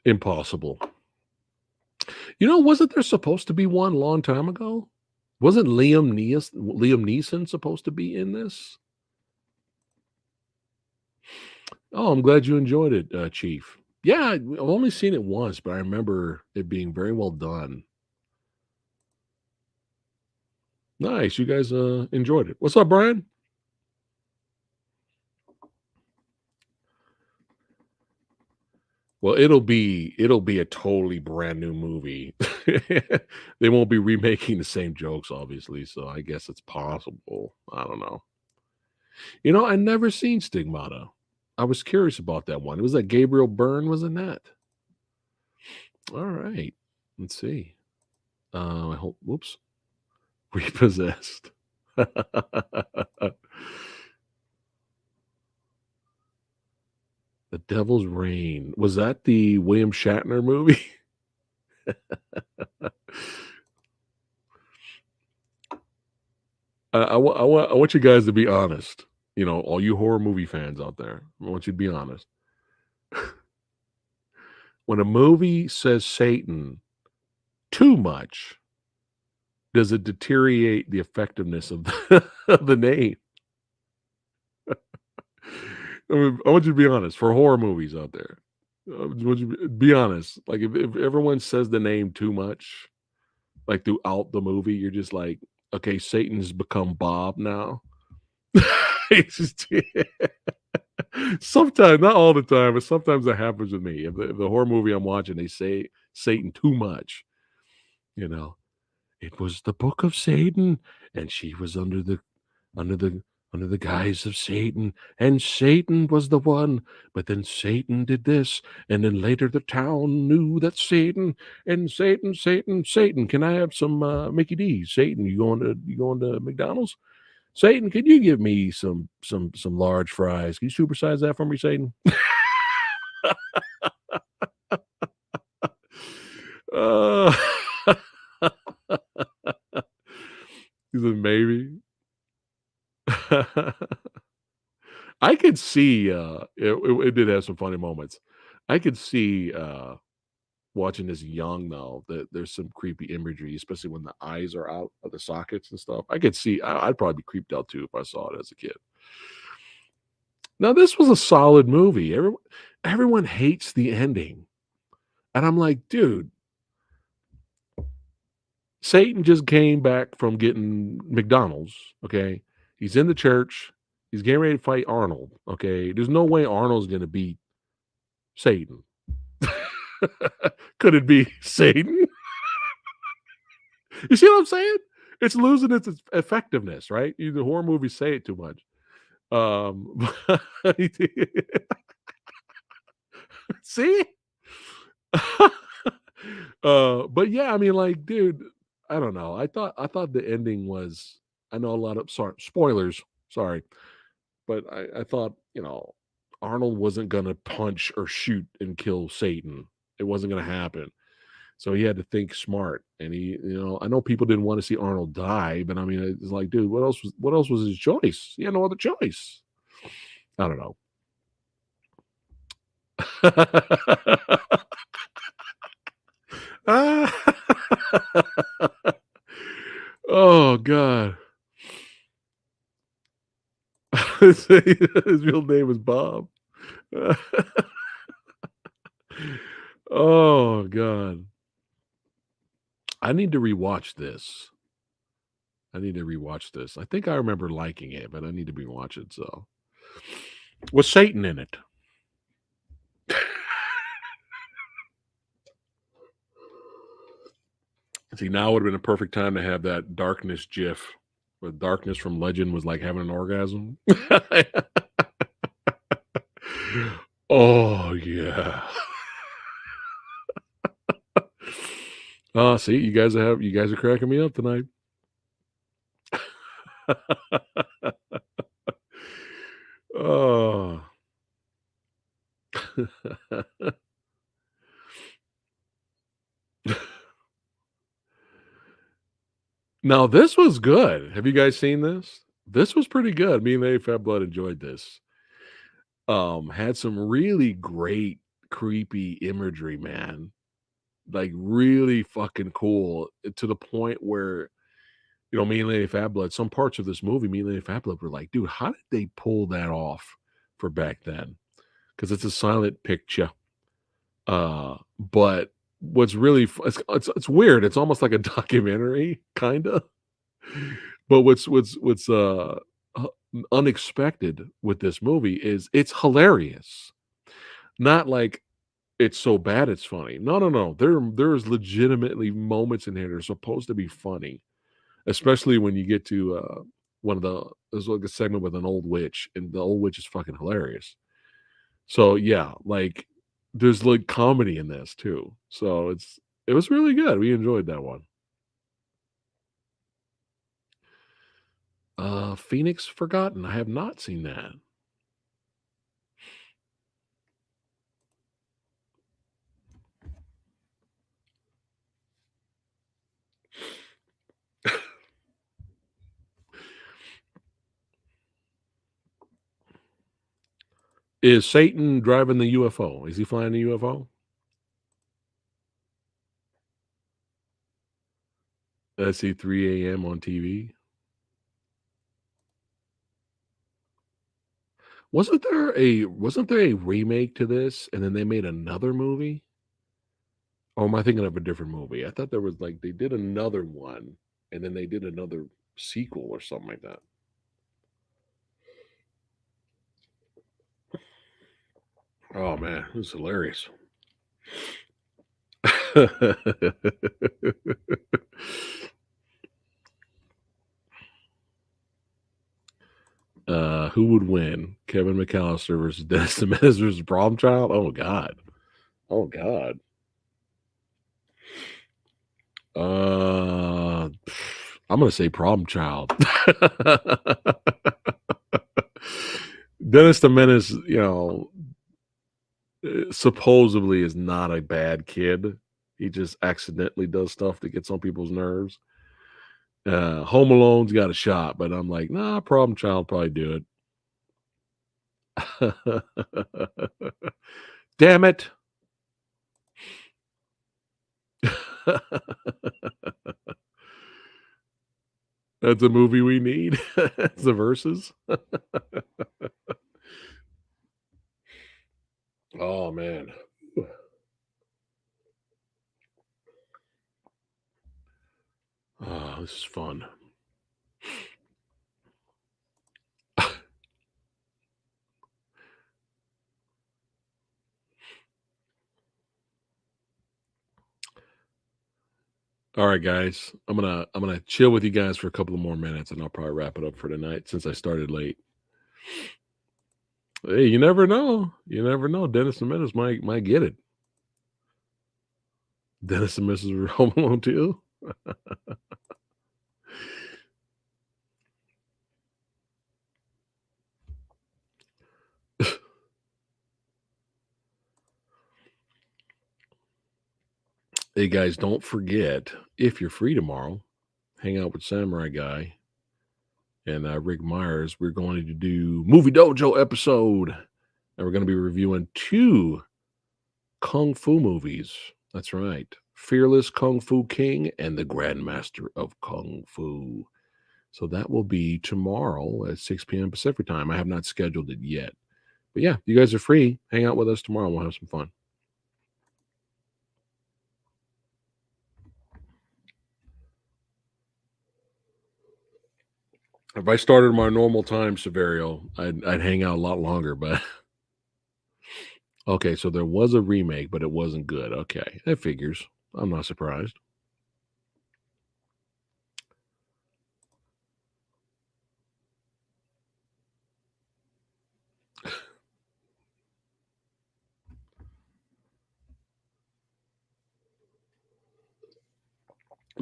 impossible. You know, wasn't there supposed to be one a long time ago? Wasn't Liam Neeson supposed to be in this? Oh, I'm glad you enjoyed it, Chief. Yeah, I've only seen it once, but I remember it being very well done. Nice, you guys enjoyed it. What's up, Brian? Well, it'll be a totally brand new movie. They won't be remaking the same jokes, obviously. So I guess it's possible. I don't know. You know, I never seen Stigmata. I was curious about that one. It was that Gabriel Byrne was in that. All right. Let's see. I hope. Whoops. Repossessed. The Devil's Reign. Was that the William Shatner movie? I want you guys to be honest. You know, all you horror movie fans out there, I want you to be honest. When a movie says Satan too much, does it deteriorate the effectiveness of of the name? I want you to be honest. For horror movies out there, would you be honest? Like if everyone says the name too much, like throughout the movie, you're just like, okay, Satan's become Bob now. It's just sometimes, not all the time, but sometimes that happens with me. If the horror movie I'm watching, they say Satan too much, you know. It was the book of Satan, and she was under the under the guise of Satan, and Satan was the one. But then Satan did this, and then later the town knew that Satan and Satan. Can I have some Mickey D's? Satan, you going to McDonald's? Satan, could you give me some large fries? Can you supersize that for me, Satan? Uh, he said, maybe. I could see, it did have some funny moments. I could see, watching this young though, that there's some creepy imagery, especially when the eyes are out of the sockets and stuff. I could see I'd probably be creeped out too if I saw it as a kid. Now this was a solid movie. Everyone hates the ending, and I'm like, dude, Satan just came back from getting McDonald's, okay? He's in the church. He's getting ready to fight Arnold, okay? There's no way Arnold's gonna beat Satan. Could it be Satan? You see what I'm saying? It's losing its effectiveness, right? The horror movies say it too much. Um, see? But yeah, I mean, like, dude, I don't know. I thought the ending was. I know a lot of spoilers. Sorry, but I thought Arnold wasn't gonna punch or shoot and kill Satan. It wasn't gonna happen. So he had to think smart, and I know people didn't want to see Arnold die, but I mean, it's like, dude, what else was his choice? He had no other choice. I don't know. Ah. Oh God. His real name was Bob. Oh God. I need to rewatch this. I need to rewatch this. I think I remember liking it, but I need to rewatch it. So, was Satan in it? See, now would have been a perfect time to have that darkness gif where darkness from Legend was like having an orgasm. Oh yeah. See, you guys are cracking me up tonight. Oh. Now this was good. Have you guys seen this? This was pretty good. Me and Lady Fat Blood enjoyed this. Had some really great creepy imagery, man. Like really fucking cool to the point where me and Lady Fat Blood, some parts of this movie, me and Lady Fat Blood were like, dude, how did they pull that off for back then? Because it's a silent picture. But what's really it's weird. It's almost like a documentary, kind of. But uh, unexpected with this movie is it's hilarious. Not like it's so bad it's funny. No, no, no. There's legitimately moments in here that are supposed to be funny, especially when you get to one of there's like a segment with an old witch, and the old witch is fucking hilarious. So yeah, like there's like comedy in this too. So it was really good. We enjoyed that one. Phoenix Forgotten. I have not seen that. Is Satan driving the UFO? Is he flying the UFO? I see 3 a.m. on TV. Wasn't there a remake to this, and then they made another movie? Or am I thinking of a different movie? I thought there was like they did another one, and then they did another sequel or something like that. Oh man, this is hilarious. Who would win? Kevin McAllister versus Dennis the Menace versus Prom Child? Oh God. Oh God. I'm gonna say Prom Child. Dennis the Menace, supposedly is not a bad kid. He just accidentally does stuff that gets on people's nerves. Home Alone's got a shot, but I'm like, nah, Problem Child probably do it. Damn it. That's a movie we need. It's the verses. Oh man. Oh, this is fun. All right, guys. I'm gonna chill with you guys for a couple of more minutes, and I'll probably wrap it up for tonight since I started late. Hey, you never know. You never know. Dennis the Menace might get it. Dennis and Mrs. Home Alone too. Hey guys, don't forget, if you're free tomorrow, hang out with Samurai Guy and Rick Myers. We're going to do Movie Dojo episode, and we're going to be reviewing 2 Kung Fu movies. That's right. Fearless Kung Fu King and the Grandmaster of Kung Fu. So that will be tomorrow at 6 p.m. Pacific time. I have not scheduled it yet. But yeah, you guys are free. Hang out with us tomorrow. We'll have some fun. If I started my normal time, Severio, I'd hang out a lot longer, but okay, so there was a remake, but it wasn't good. Okay, that figures. I'm not surprised.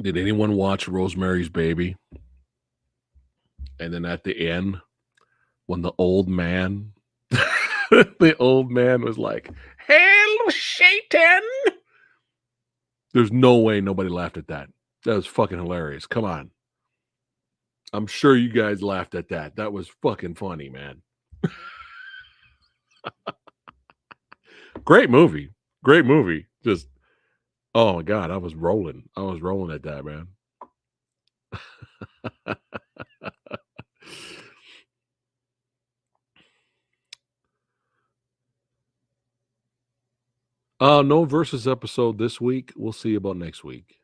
Did anyone watch Rosemary's Baby? And then at the end, when the old man, the old man was like, "Hail Satan!" There's no way nobody laughed at that. That was fucking hilarious. Come on. I'm sure you guys laughed at that. That was fucking funny, man. Great movie. Great movie. Just, oh my God, I was rolling. I was rolling at that, man. No versus episode this week. We'll see about next week.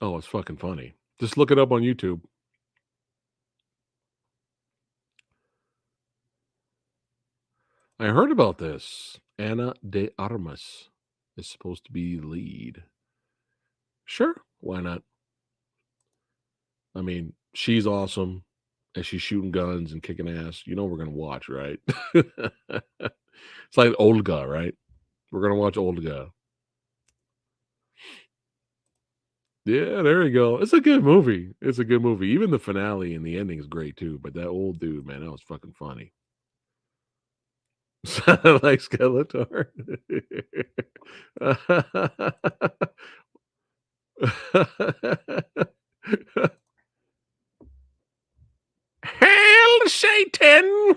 Oh, it's fucking funny. Just look it up on YouTube. I heard about this. Anna de Armas is supposed to be the lead. Sure, why not? I mean, she's awesome, and she's shooting guns and kicking ass. You know we're gonna watch, right? It's like Olga, right? We're gonna watch Olga. Yeah, there you go. It's a good movie. It's a good movie. Even the finale and the ending is great too. But that old dude, man, that was fucking funny. Sounded like Skeletor. Hail Satan!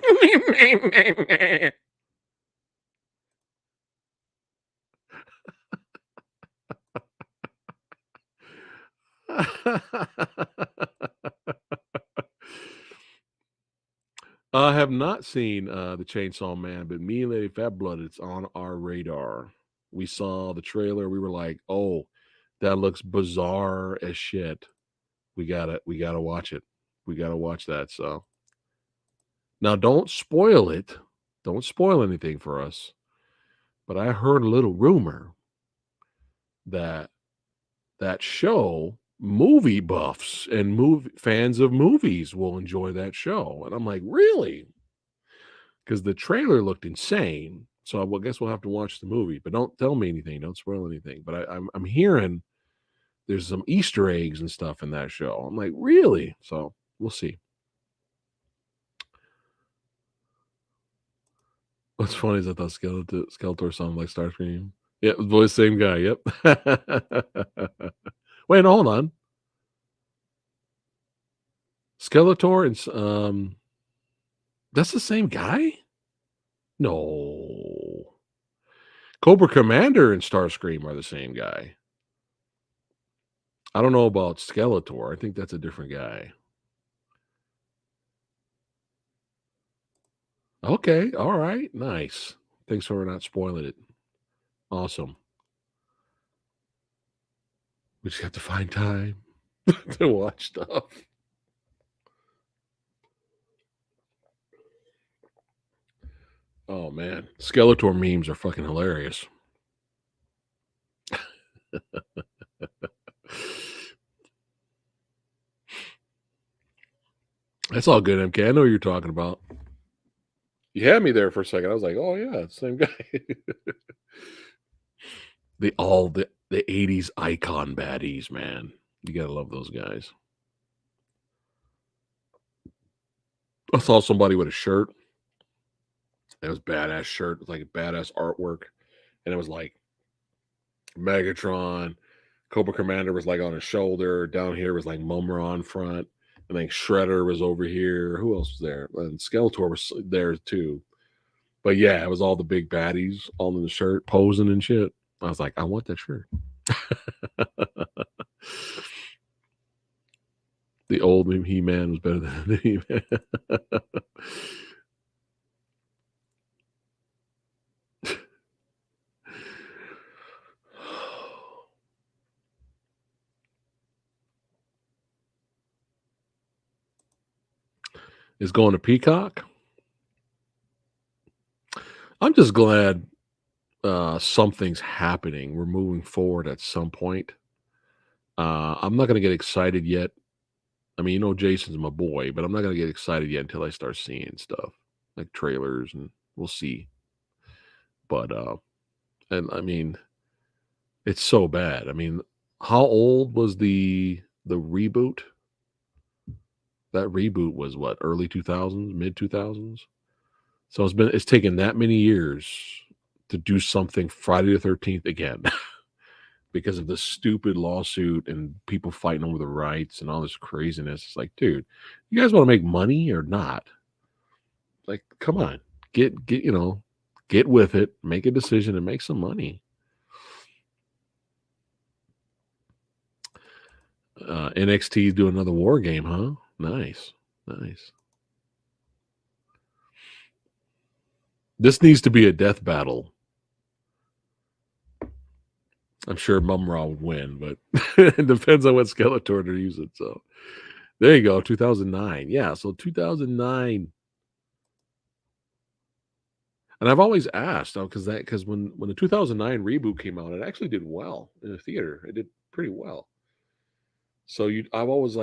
I have not seen the Chainsaw Man, but me and Lady Fat Blood, it's on our radar. We saw the trailer. We were like, "Oh, that looks bizarre as shit. We gotta watch it. We gotta watch that." So now, don't spoil it. Don't spoil anything for us. But I heard a little rumor that that show, movie buffs and movie fans of movies will enjoy that show, and I'm like, really? Because the trailer looked insane. So I guess we'll have to watch the movie. But don't tell me anything. Don't spoil anything. But I'm hearing there's some Easter eggs and stuff in that show. I'm like, really? So we'll see. What's funny is I thought Skeletor sounded like Starscream. Yeah, voice same guy. Yep. Wait, no, hold on. Skeletor and that's the same guy? No. Cobra Commander and Starscream are the same guy. I don't know about Skeletor. I think that's a different guy. Okay, all right, nice. Thanks for not spoiling it. Awesome. We just have to find time to watch stuff. Oh man, Skeletor memes are fucking hilarious. That's all good, MK. I know what you're talking about. You had me there for a second. I was like, oh yeah, it's the same guy. the 80s icon baddies, man. You gotta love those guys. I saw somebody with a shirt. It was badass shirt. It was like badass artwork. And it was like Megatron. Cobra Commander was like on his shoulder. Down here was like Mumra on front. And then Shredder was over here. Who else was there? And Skeletor was there too. But yeah, it was all the big baddies all in the shirt, posing and shit. I was like, I want that shirt. The old He-Man was better than the He-Man. Is going to Peacock. I'm just glad something's happening. We're moving forward at some point. I'm not going to get excited yet. I mean, you know, Jason's my boy, but I'm not going to get excited yet until I start seeing stuff like trailers, and we'll see. But and I mean, it's so bad. I mean, how old was the reboot? That reboot was what, early 2000s, mid 2000s. So it's taken that many years to do something Friday the 13th again because of this stupid lawsuit and people fighting over the rights and all this craziness. It's like, dude, you guys want to make money or not? Like, come on, get get with it, make a decision, and make some money. NXT do another war game, huh? Nice. This needs to be a death battle. I'm sure Mumra would win, but it depends on what Skeletor they're using. So there you go, 2009. Yeah, so 2009. And I've always asked, because when the 2009 reboot came out, it actually did well in the theater. It did pretty well. So I was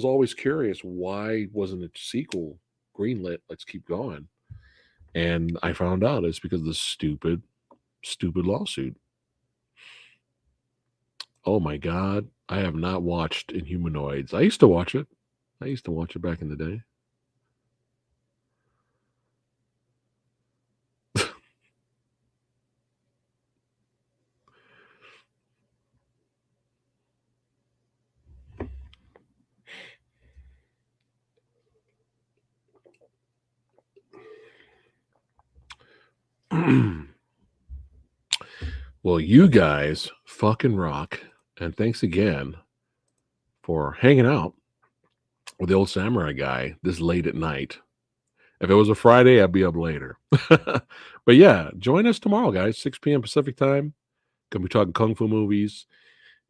always curious, why wasn't a sequel greenlit? Let's keep going. And I found out it's because of the stupid lawsuit. Oh my God. I have not watched Inhumanoids. I used to watch it. Back in the day. Well, you guys fucking rock. And thanks again for hanging out with the old samurai guy this late at night. If it was a Friday, I'd be up later. But yeah, join us tomorrow, guys, 6 p.m. Pacific time. Gonna be talking kung fu movies.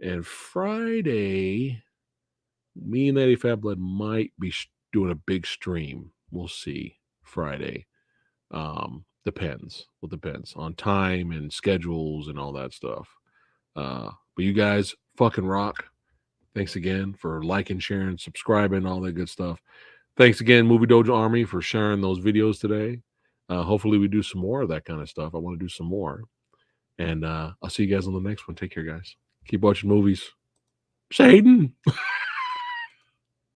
And Friday, me and Eddie Fat Blood might be doing a big stream. We'll see. Friday. Depends. Well, depends on time and schedules and all that stuff. But you guys fucking rock. Thanks again for liking, sharing, subscribing, all that good stuff. Thanks again, Movie Dojo Army, for sharing those videos today. Hopefully we do some more of that kind of stuff. I want to do some more. And I'll see you guys on the next one. Take care, guys. Keep watching movies. Satan.